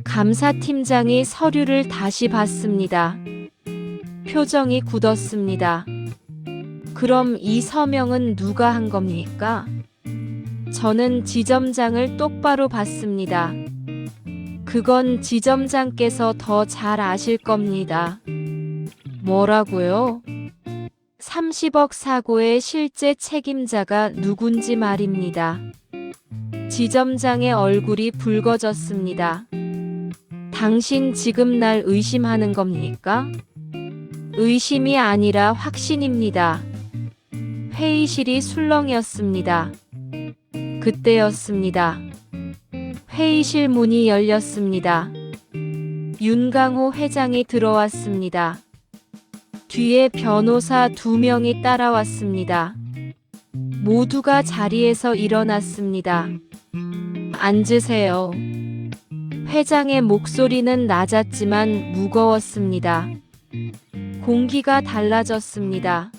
감사팀장이 서류를 다시 봤습니다. 표정이 굳었습니다. 그럼 이 서명은 누가 한 겁니까? 저는 지점장을 똑바로 봤습니다. 그건 지점장께서 더 잘 아실 겁니다. 뭐라고요? 30억 사고의 실제 책임자가 누군지 말입니다. 지점장의 얼굴이 붉어졌습니다. 당신 지금 날 의심하는 겁니까? 의심이 아니라 확신입니다. 회의실이 술렁였습니다. 그때였습니다. 회의실 문이 열렸습니다. 윤강호 회장이 들어왔습니다. 뒤에 변호사 2명이 따라왔습니다. 모두가 자리에서 일어났습니다. 앉으세요. 회장의 목소리는 낮았지만 무거웠습니다. 공기가 달라졌습니다.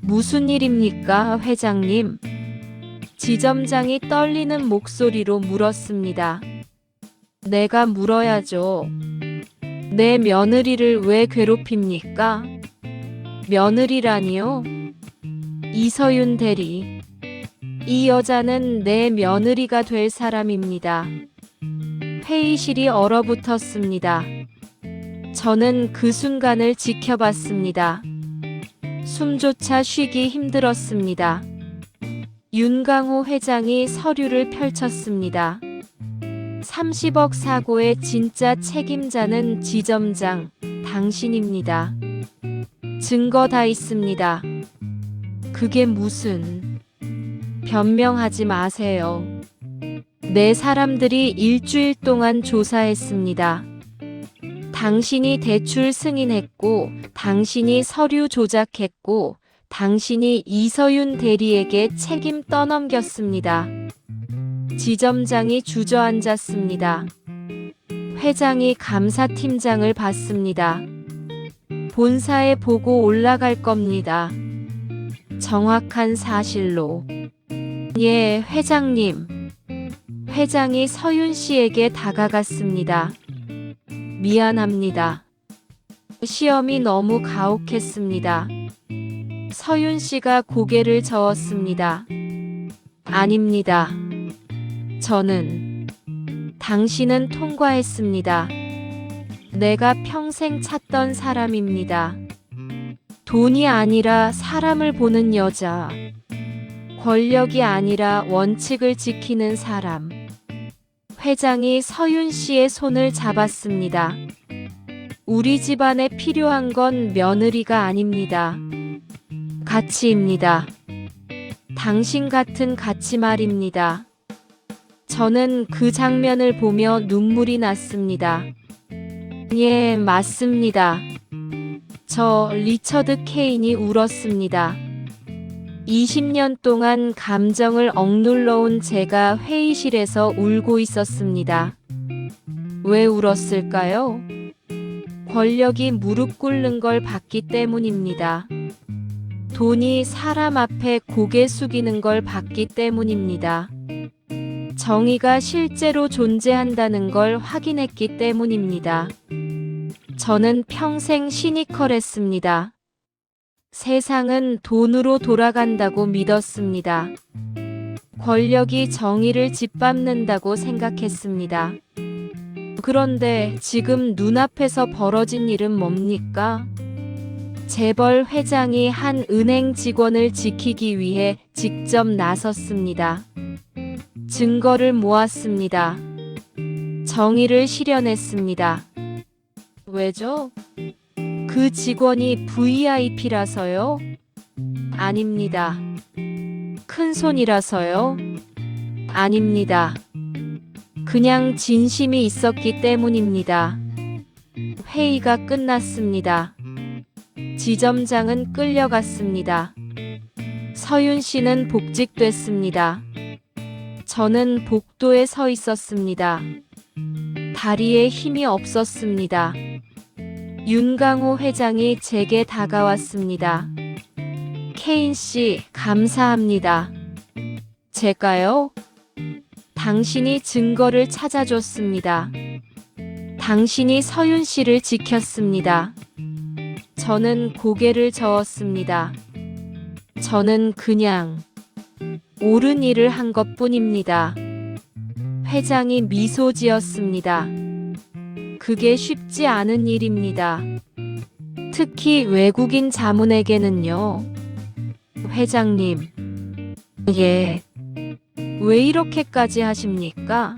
무슨 일입니까, 회장님? 지점장이 떨리는 목소리로 물었습니다. 내가 물어야죠. 내 며느리를 왜 괴롭힙니까? 며느리라니요? 이서윤 대리. 이 여자는 내 며느리가 될 사람입니다. 회의실이 얼어붙었습니다. 저는 그 순간을 지켜봤습니다. 숨조차 쉬기 힘들었습니다. 윤강호 회장이 서류를 펼쳤습니다. 30억 사고의 진짜 책임자는 지점장, 당신입니다. 증거 다 있습니다. 그게 무슨... 변명하지 마세요. 내 사람들이 일주일 동안 조사했습니다. 당신이 대출 승인했고, 당신이 서류 조작했고, 당신이 이서윤 대리에게 책임 떠넘겼습니다. 지점장이 주저앉았습니다. 회장이 감사팀장을 받습니다. 본사에 보고 올라갈 겁니다. 정확한 사실로. 예, 회장님. 회장이 서윤 씨에게 다가갔습니다. 미안합니다. 시험이 너무 가혹했습니다. 서윤 씨가 고개를 저었습니다. 아닙니다. 당신은 통과했습니다. 내가 평생 찾던 사람입니다. 돈이 아니라 사람을 보는 여자. 권력이 아니라 원칙을 지키는 사람. 회장이 서윤 씨의 손을 잡았습니다. 우리 집안에 필요한 건 며느리가 아닙니다. 가치입니다. 당신 같은 가치 말입니다. 저는 그 장면을 보며 눈물이 났습니다. 예, 맞습니다. 저 리처드 케인이 울었습니다. 20년 동안 감정을 억눌러온 제가 회의실에서 울고 있었습니다. 왜 울었을까요? 권력이 무릎 꿇는 걸 봤기 때문입니다. 돈이 사람 앞에 고개 숙이는 걸 봤기 때문입니다. 정의가 실제로 존재한다는 걸 확인했기 때문입니다. 저는 평생 시니컬했습니다. 세상은 돈으로 돌아간다고 믿었습니다. 권력이 정의를 짓밟는다고 생각했습니다. 그런데 지금 눈앞에서 벌어진 일은 뭡니까? 재벌 회장이 한 은행 직원을 지키기 위해 직접 나섰습니다. 증거를 모았습니다. 정의를 실현했습니다. 왜죠? 그 직원이 VIP라서요? 아닙니다. 큰손이라서요? 아닙니다. 그냥 진심이 있었기 때문입니다. 회의가 끝났습니다. 지점장은 끌려갔습니다. 서윤 씨는 복직됐습니다. 저는 복도에 서 있었습니다. 다리에 힘이 없었습니다. 윤강호 회장이 제게 다가왔습니다. 케인 씨, 감사합니다. 제가요? 당신이 증거를 찾아줬습니다. 당신이 서윤 씨를 지켰습니다. 저는 고개를 저었습니다. 저는 그냥 옳은 일을 한 것뿐입니다. 회장이 미소 지었습니다. 그게 쉽지 않은 일입니다. 특히 외국인 자문에게는요. 회장님. 예. 왜 이렇게까지 하십니까?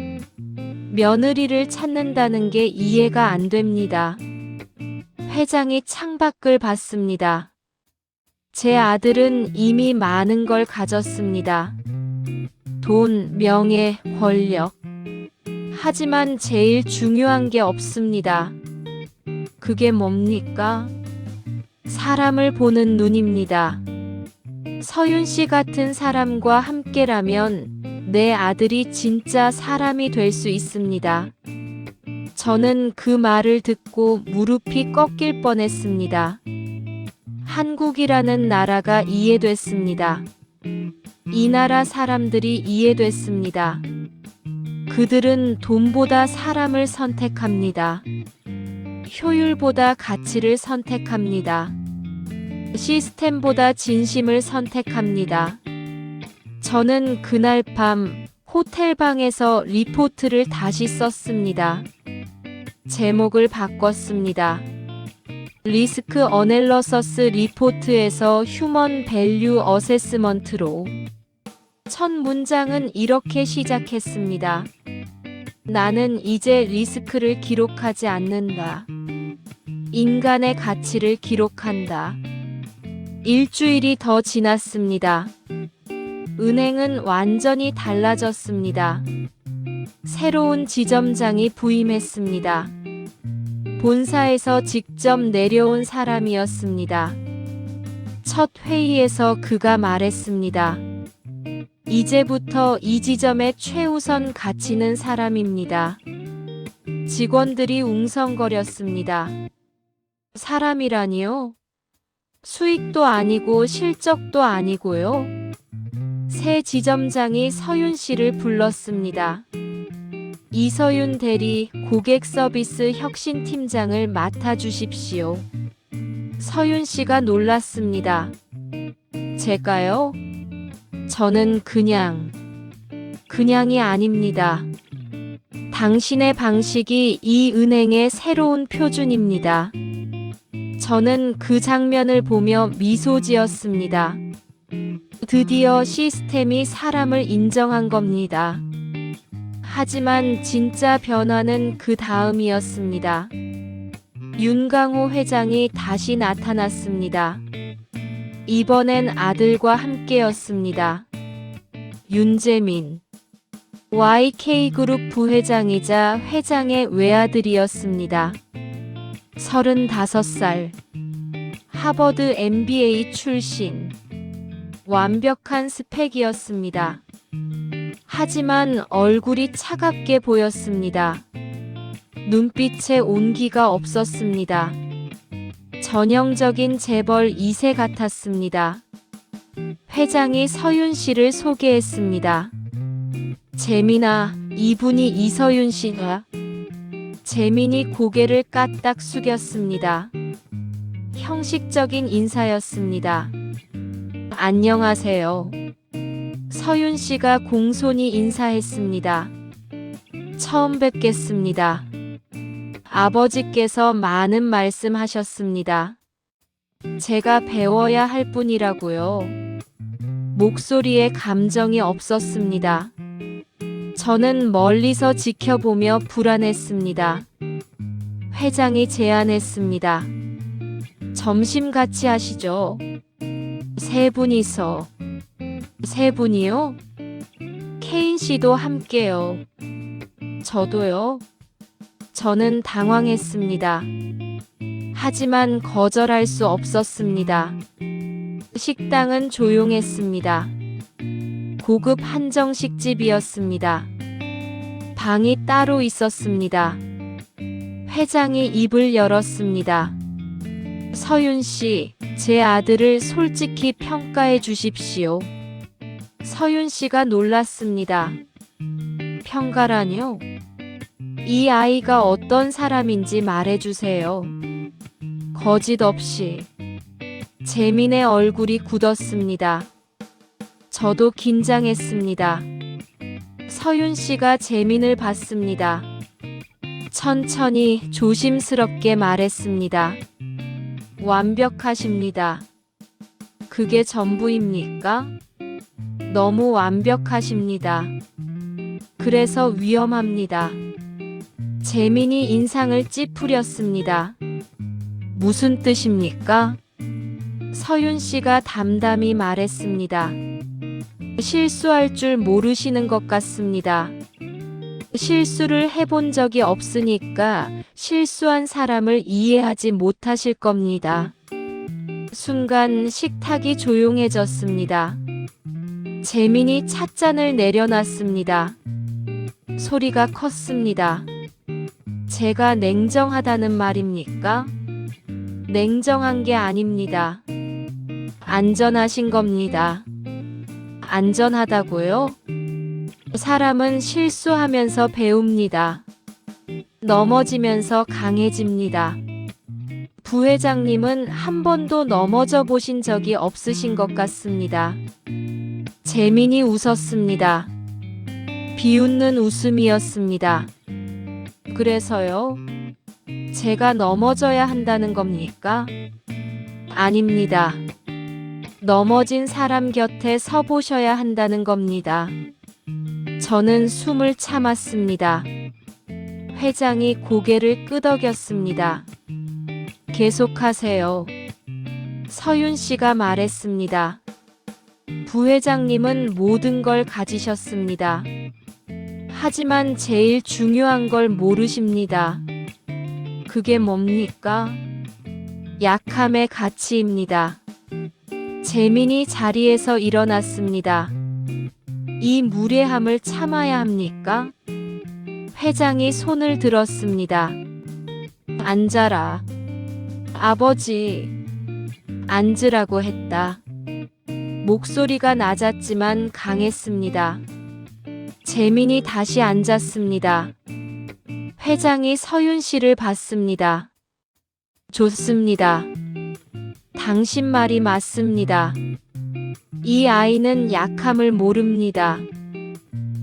며느리를 찾는다는 게 이해가 안 됩니다. 회장이 창밖을 봤습니다. 제 아들은 이미 많은 걸 가졌습니다. 돈, 명예, 권력. 하지만 제일 중요한 게 없습니다. 그게 뭡니까? 사람을 보는 눈입니다. 서윤 씨 같은 사람과 함께라면 내 아들이 진짜 사람이 될 수 있습니다. 저는 그 말을 듣고 무릎이 꺾일 뻔했습니다. 한국이라는 나라가 이해됐습니다. 이 나라 사람들이 이해됐습니다. 그들은 돈보다 사람을 선택합니다. 효율보다 가치를 선택합니다. 시스템보다 진심을 선택합니다. 저는 그날 밤 호텔 방에서 리포트를 다시 썼습니다. 제목을 바꿨습니다. 리스크 어널리시스 리포트에서 휴먼 밸류 어세스먼트로. 첫 문장은 이렇게 시작했습니다. 나는 이제 리스크를 기록하지 않는다. 인간의 가치를 기록한다. 일주일이 더 지났습니다. 은행은 완전히 달라졌습니다. 새로운 지점장이 부임했습니다. 본사에서 직접 내려온 사람이었습니다. 첫 회의에서 그가 말했습니다. 이제부터 이 지점의 최우선 가치는 사람입니다. 직원들이 웅성거렸습니다. 사람이라니요? 수익도 아니고 실적도 아니고요. 새 지점장이 서윤 씨를 불렀습니다. 이서윤 대리 고객 서비스 혁신팀장을 맡아주십시오. 서윤 씨가 놀랐습니다. 제가요? 저는 그냥이 아닙니다. 당신의 방식이 이 은행의 새로운 표준입니다. 저는 그 장면을 보며 미소 지었습니다. 드디어 시스템이 사람을 인정한 겁니다. 하지만 진짜 변화는 그 다음이었습니다. 윤강호 회장이 다시 나타났습니다. 이번엔 아들과 함께였습니다. 윤재민, YK그룹 부회장이자 회장의 외아들이었습니다. 35살, 하버드 MBA 출신, 완벽한 스펙이었습니다. 하지만 얼굴이 차갑게 보였습니다. 눈빛에 온기가 없었습니다. 전형적인 재벌 2세 같았습니다. 회장이 서윤 씨를 소개했습니다. 재민아, 이분이 이서윤 씨가. 재민이 고개를 까딱 숙였습니다. 형식적인 인사였습니다. 안녕하세요. 서윤 씨가 공손히 인사했습니다. 처음 뵙겠습니다. 아버지께서 많은 말씀하셨습니다. 제가 배워야 할 뿐이라고요. 목소리에 감정이 없었습니다. 저는 멀리서 지켜보며 불안했습니다. 회장이 제안했습니다. 점심 같이 하시죠. 세 분이서. 세 분이요? 케인 씨도 함께요. 저도요. 저는 당황했습니다. 하지만 거절할 수 없었습니다. 식당은 조용했습니다. 고급 한정식집이었습니다. 방이 따로 있었습니다. 회장이 입을 열었습니다. 서윤 씨, 제 아들을 솔직히 평가해 주십시오. 서윤 씨가 놀랐습니다. 평가라뇨? 이 아이가 어떤 사람인지 말해주세요. 거짓 없이. 재민의 얼굴이 굳었습니다. 저도 긴장했습니다. 서윤 씨가 재민을 봤습니다. 천천히 조심스럽게 말했습니다. 완벽하십니다. 그게 전부입니까? 너무 완벽하십니다. 그래서 위험합니다. 재민이 인상을 찌푸렸습니다. 무슨 뜻입니까? 서윤 씨가 담담히 말했습니다. 실수할 줄 모르시는 것 같습니다. 실수를 해본 적이 없으니까 실수한 사람을 이해하지 못하실 겁니다. 순간 식탁이 조용해졌습니다. 재민이 찻잔을 내려놨습니다. 소리가 컸습니다. 제가 냉정하다는 말입니까? 냉정한 게 아닙니다. 안전하신 겁니다. 안전하다고요? 사람은 실수하면서 배웁니다. 넘어지면서 강해집니다. 부회장님은 한 번도 넘어져 보신 적이 없으신 것 같습니다. 재민이 웃었습니다. 비웃는 웃음이었습니다. 그래서요? 제가 넘어져야 한다는 겁니까? 아닙니다. 넘어진 사람 곁에 서 보셔야 한다는 겁니다. 저는 숨을 참았습니다. 회장이 고개를 끄덕였습니다. 계속하세요. 서윤 씨가 말했습니다. 부회장님은 모든 걸 가지셨습니다. 하지만 제일 중요한 걸 모르십니다. 그게 뭡니까? 약함의 가치입니다. 재민이 자리에서 일어났습니다. 이 무례함을 참아야 합니까? 회장이 손을 들었습니다. 앉아라. 아버지, 앉으라고 했다. 목소리가 낮았지만 강했습니다. 재민이 다시 앉았습니다. 회장이 서윤 씨를 봤습니다. 좋습니다. 당신 말이 맞습니다. 이 아이는 약함을 모릅니다.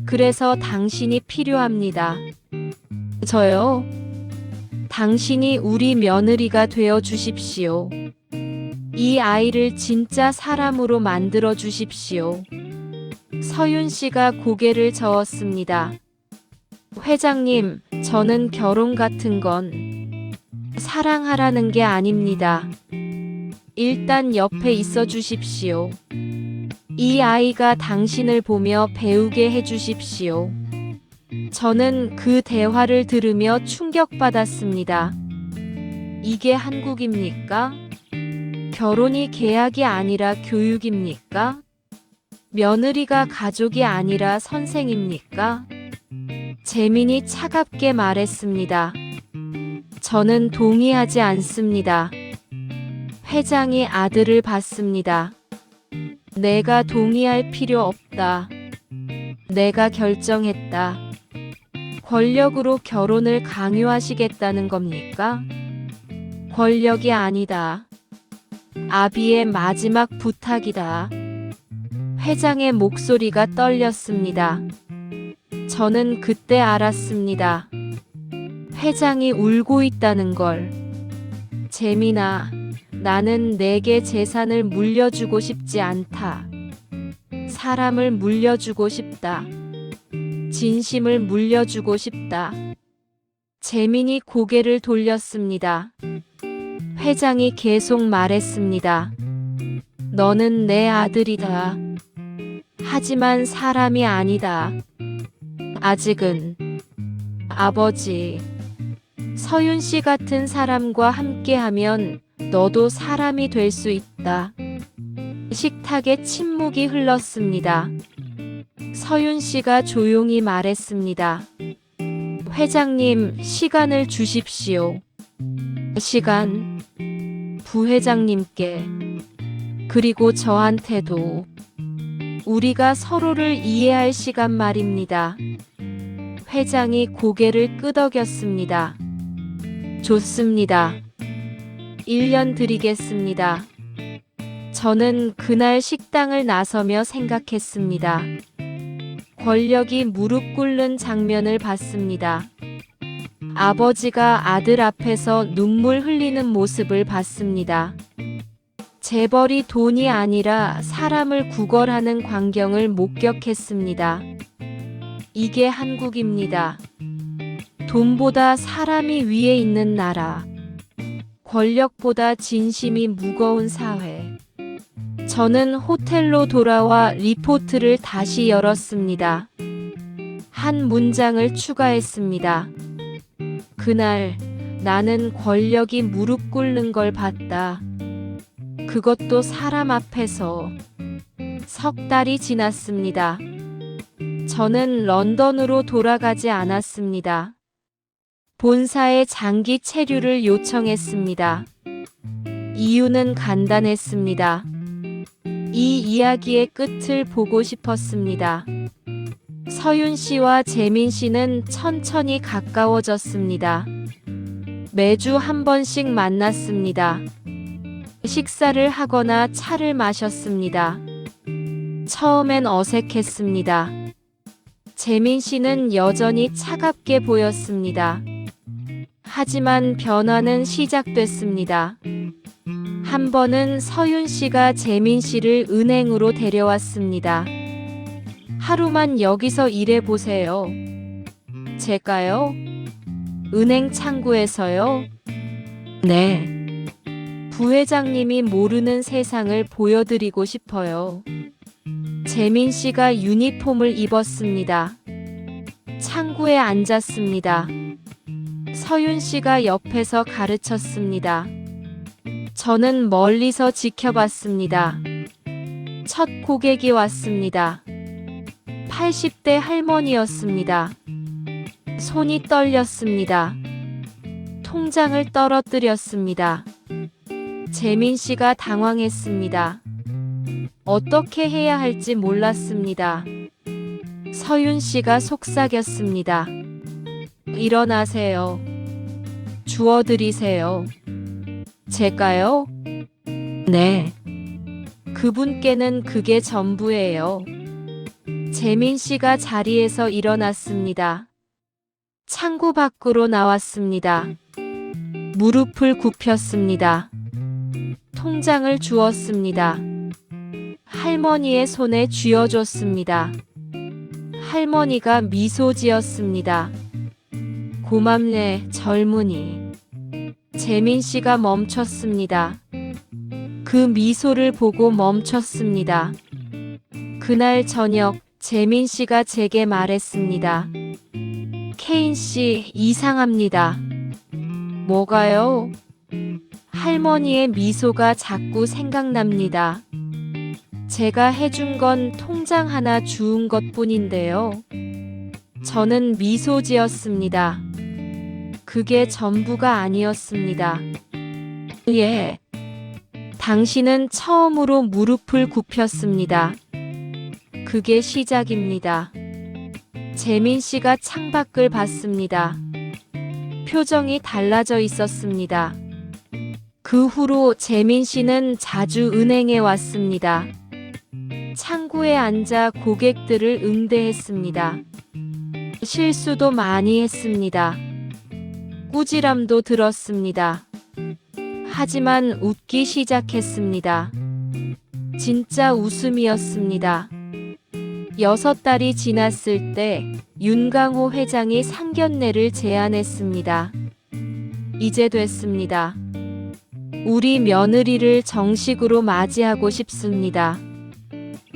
그래서 당신이 필요합니다. 저요? 당신이 우리 며느리가 되어 주십시오. 이 아이를 진짜 사람으로 만들어 주십시오. 서윤 씨가 고개를 저었습니다. 회장님, 저는 결혼 같은 건 사랑하라는 게 아닙니다. 일단 옆에 있어 주십시오. 이 아이가 당신을 보며 배우게 해 주십시오. 저는 그 대화를 들으며 충격받았습니다. 이게 한국입니까? 결혼이 계약이 아니라 교육입니까? 며느리가 가족이 아니라 선생입니까? 재민이 차갑게 말했습니다. 저는 동의하지 않습니다. 회장이 아들을 봤습니다. 내가 동의할 필요 없다. 내가 결정했다. 권력으로 결혼을 강요하시겠다는 겁니까? 권력이 아니다. 아비의 마지막 부탁이다. 회장의 목소리가 떨렸습니다. 저는 그때 알았습니다. 회장이 울고 있다는 걸. 재민아, 나는 내게 재산을 물려주고 싶지 않다. 사람을 물려주고 싶다. 진심을 물려주고 싶다. 재민이 고개를 돌렸습니다. 회장이 계속 말했습니다. 너는 내 아들이다. 하지만 사람이 아니다. 아직은. 아버지, 서윤 씨 같은 사람과 함께하면 너도 사람이 될 수 있다. 식탁에 침묵이 흘렀습니다. 서윤 씨가 조용히 말했습니다. 회장님, 시간을 주십시오. 시간, 부회장님께, 그리고 저한테도 우리가 서로를 이해할 시간 말입니다. 회장이 고개를 끄덕였습니다. 좋습니다. 1년 드리겠습니다. 저는 그날 식당을 나서며 생각했습니다. 권력이 무릎 꿇는 장면을 봤습니다. 아버지가 아들 앞에서 눈물 흘리는 모습을 봤습니다. 재벌이 돈이 아니라 사람을 구걸하는 광경을 목격했습니다. 이게 한국입니다. 돈보다 사람이 위에 있는 나라. 권력보다 진심이 무거운 사회. 저는 호텔로 돌아와 리포트를 다시 열었습니다. 한 문장을 추가했습니다. 그날 나는 권력이 무릎 꿇는 걸 봤다. 그것도 사람 앞에서. 석 달이 지났습니다. 저는 런던으로 돌아가지 않았습니다. 본사에 장기 체류를 요청했습니다. 이유는 간단했습니다. 이 이야기의 끝을 보고 싶었습니다. 서윤 씨와 재민 씨는 천천히 가까워졌습니다. 매주 한 번씩 만났습니다. 식사를 하거나 차를 마셨습니다. 처음엔 어색했습니다. 재민 씨는 여전히 차갑게 보였습니다. 하지만 변화는 시작됐습니다. 한 번은 서윤 씨가 재민 씨를 은행으로 데려왔습니다. 하루만 여기서 일해보세요. 제가요? 은행 창구에서요? 네. 부회장님이 모르는 세상을 보여드리고 싶어요. 재민 씨가 유니폼을 입었습니다. 창구에 앉았습니다. 서윤 씨가 옆에서 가르쳤습니다. 저는 멀리서 지켜봤습니다. 첫 고객이 왔습니다. 80대 할머니였습니다. 손이 떨렸습니다. 통장을 떨어뜨렸습니다. 재민 씨가 당황했습니다. 어떻게 해야 할지 몰랐습니다. 서윤 씨가 속삭였습니다. 일어나세요. 주워드리세요. 제가요? 네. 그분께는 그게 전부예요. 재민 씨가 자리에서 일어났습니다. 창구 밖으로 나왔습니다. 무릎을 굽혔습니다. 통장을 주었습니다. 할머니의 손에 쥐어줬습니다. 할머니가 미소 지었습니다. 고맙네, 젊은이. 재민 씨가 멈췄습니다. 그 미소를 보고 멈췄습니다. 그날 저녁 재민 씨가 제게 말했습니다. 케인 씨, 이상합니다. 뭐가요? 할머니의 미소가 자꾸 생각납니다. 제가 해준 건 통장 하나 주운 것뿐인데요. 저는 미소 지었습니다. 그게 전부가 아니었습니다. 예. 당신은 처음으로 무릎을 굽혔습니다. 그게 시작입니다. 재민 씨가 창밖을 봤습니다. 표정이 달라져 있었습니다. 그 후로 재민 씨는 자주 은행에 왔습니다. 창구에 앉아 고객들을 응대했습니다. 실수도 많이 했습니다. 꾸지람도 들었습니다. 하지만 웃기 시작했습니다. 진짜 웃음이었습니다. 6달이 지났을 때 윤강호 회장이 상견례를 제안했습니다. 이제 됐습니다. 우리 며느리를 정식으로 맞이하고 싶습니다.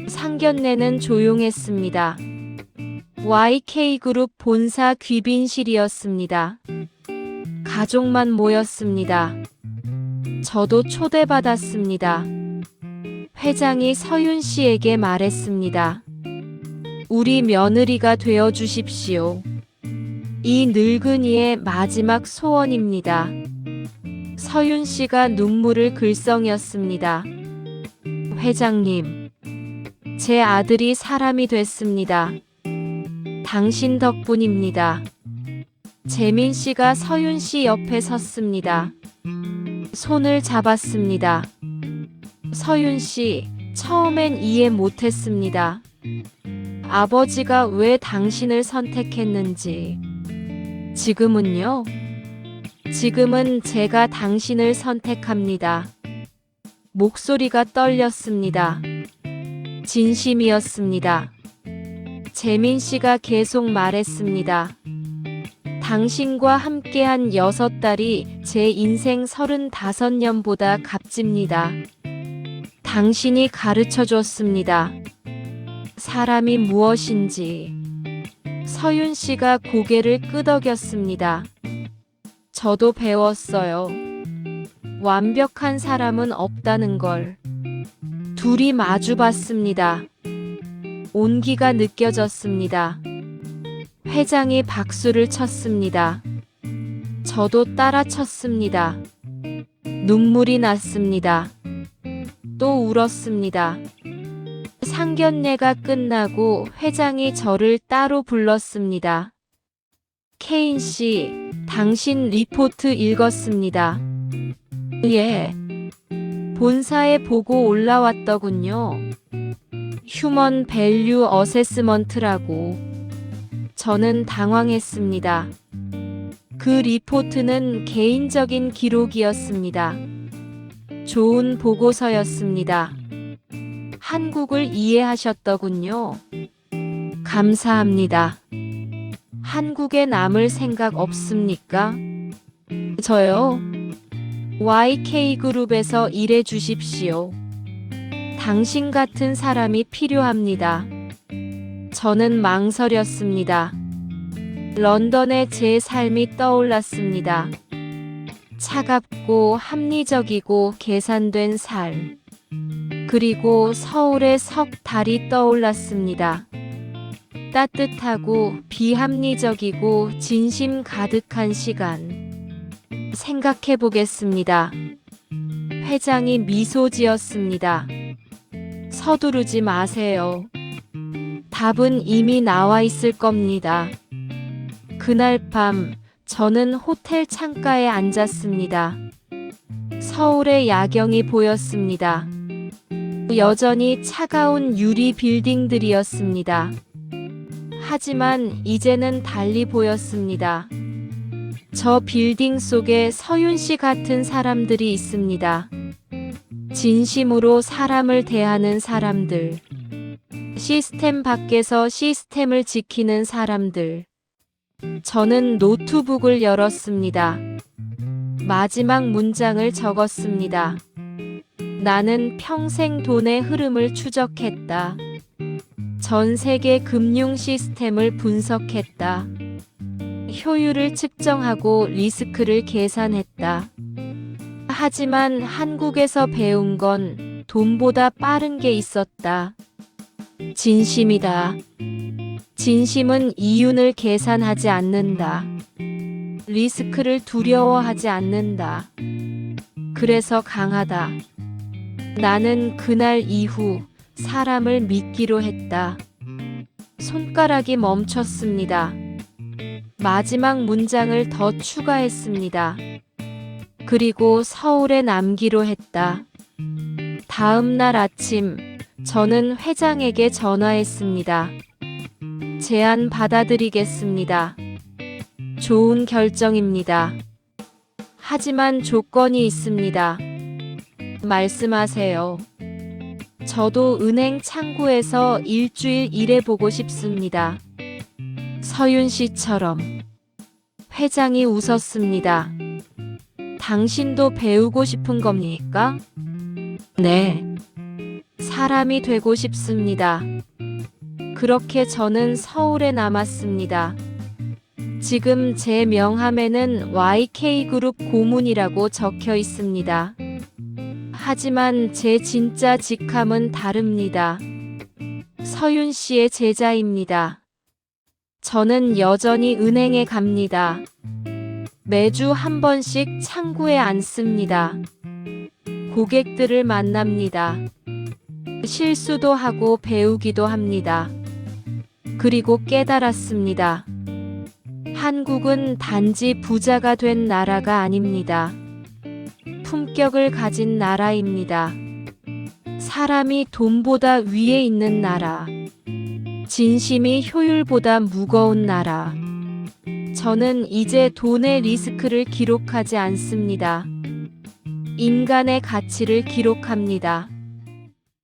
상견례는 조용했습니다. YK그룹 본사 귀빈실이었습니다. 가족만 모였습니다. 저도 초대받았습니다. 회장이 서윤 씨에게 말했습니다. 우리 며느리가 되어 주십시오. 이 늙은이의 마지막 소원입니다. 서윤 씨가 눈물을 글썽였습니다. 회장님, 제 아들이 사람이 됐습니다. 당신 덕분입니다. 재민 씨가 서윤 씨 옆에 섰습니다. 손을 잡았습니다. 서윤 씨, 처음엔 이해 못했습니다. 아버지가 왜 당신을 선택했는지. 지금은요? 지금은 제가 당신을 선택합니다. 목소리가 떨렸습니다. 진심이었습니다. 재민 씨가 계속 말했습니다. 당신과 함께한 6달이 제 인생 35년보다 값집니다. 당신이 가르쳐 줬습니다. 사람이 무엇인지. 서윤 씨가 고개를 끄덕였습니다. 저도 배웠어요. 완벽한 사람은 없다는 걸. 둘이 마주봤습니다. 온기가 느껴졌습니다. 회장이 박수를 쳤습니다. 저도 따라 쳤습니다. 눈물이 났습니다. 또 울었습니다. 상견례가 끝나고 회장이 저를 따로 불렀습니다. 케인 씨, 당신 리포트 읽었습니다. 예. 본사에 보고 올라왔더군요. 휴먼 밸류 어세스먼트라고. 저는 당황했습니다. 그 리포트는 개인적인 기록이었습니다. 좋은 보고서였습니다. 한국을 이해하셨더군요. 감사합니다. 한국에 남을 생각 없습니까? 저요? YK그룹에서 일해 주십시오. 당신 같은 사람이 필요합니다. 저는 망설였습니다. 런던의 제 삶이 떠올랐습니다. 차갑고 합리적이고 계산된 삶. 그리고 서울의 석 달이 떠올랐습니다. 따뜻하고 비합리적이고 진심 가득한 시간. 생각해 보겠습니다. 회장이 미소 지었습니다. 서두르지 마세요. 답은 이미 나와 있을 겁니다. 그날 밤 저는 호텔 창가에 앉았습니다. 서울의 야경이 보였습니다. 여전히 차가운 유리 빌딩들이었습니다. 하지만 이제는 달리 보였습니다. 저 빌딩 속에 서윤 씨 같은 사람들이 있습니다. 진심으로 사람을 대하는 사람들. 시스템 밖에서 시스템을 지키는 사람들. 저는 노트북을 열었습니다. 마지막 문장을 적었습니다. 나는 평생 돈의 흐름을 추적했다. 전 세계 금융 시스템을 분석했다. 효율을 측정하고 리스크를 계산했다. 하지만 한국에서 배운 건 돈보다 빠른 게 있었다. 진심이다. 진심은 이윤을 계산하지 않는다. 리스크를 두려워하지 않는다. 그래서 강하다. 나는 그날 이후 사람을 믿기로 했다. 손가락이 멈췄습니다. 마지막 문장을 더 추가했습니다. 그리고 서울에 남기로 했다. 다음 날 아침, 저는 회장에게 전화했습니다. 제안 받아들이겠습니다. 좋은 결정입니다. 하지만 조건이 있습니다. 말씀하세요. 저도 은행 창구에서 일주일 일해보고 싶습니다. 서윤 씨처럼. 회장이 웃었습니다. 당신도 배우고 싶은 겁니까? 네. 사람이 되고 싶습니다. 그렇게 저는 서울에 남았습니다. 지금 제 명함에는 YK그룹 고문이라고 적혀 있습니다. 하지만 제 진짜 직함은 다릅니다. 서윤 씨의 제자입니다. 저는 여전히 은행에 갑니다. 매주 한 번씩 창구에 앉습니다. 고객들을 만납니다. 실수도 하고 배우기도 합니다. 그리고 깨달았습니다. 한국은 단지 부자가 된 나라가 아닙니다. 품격을 가진 나라입니다. 사람이 돈보다 위에 있는 나라. 진심이 효율보다 무거운 나라. 저는 이제 돈의 리스크를 기록하지 않습니다. 인간의 가치를 기록합니다.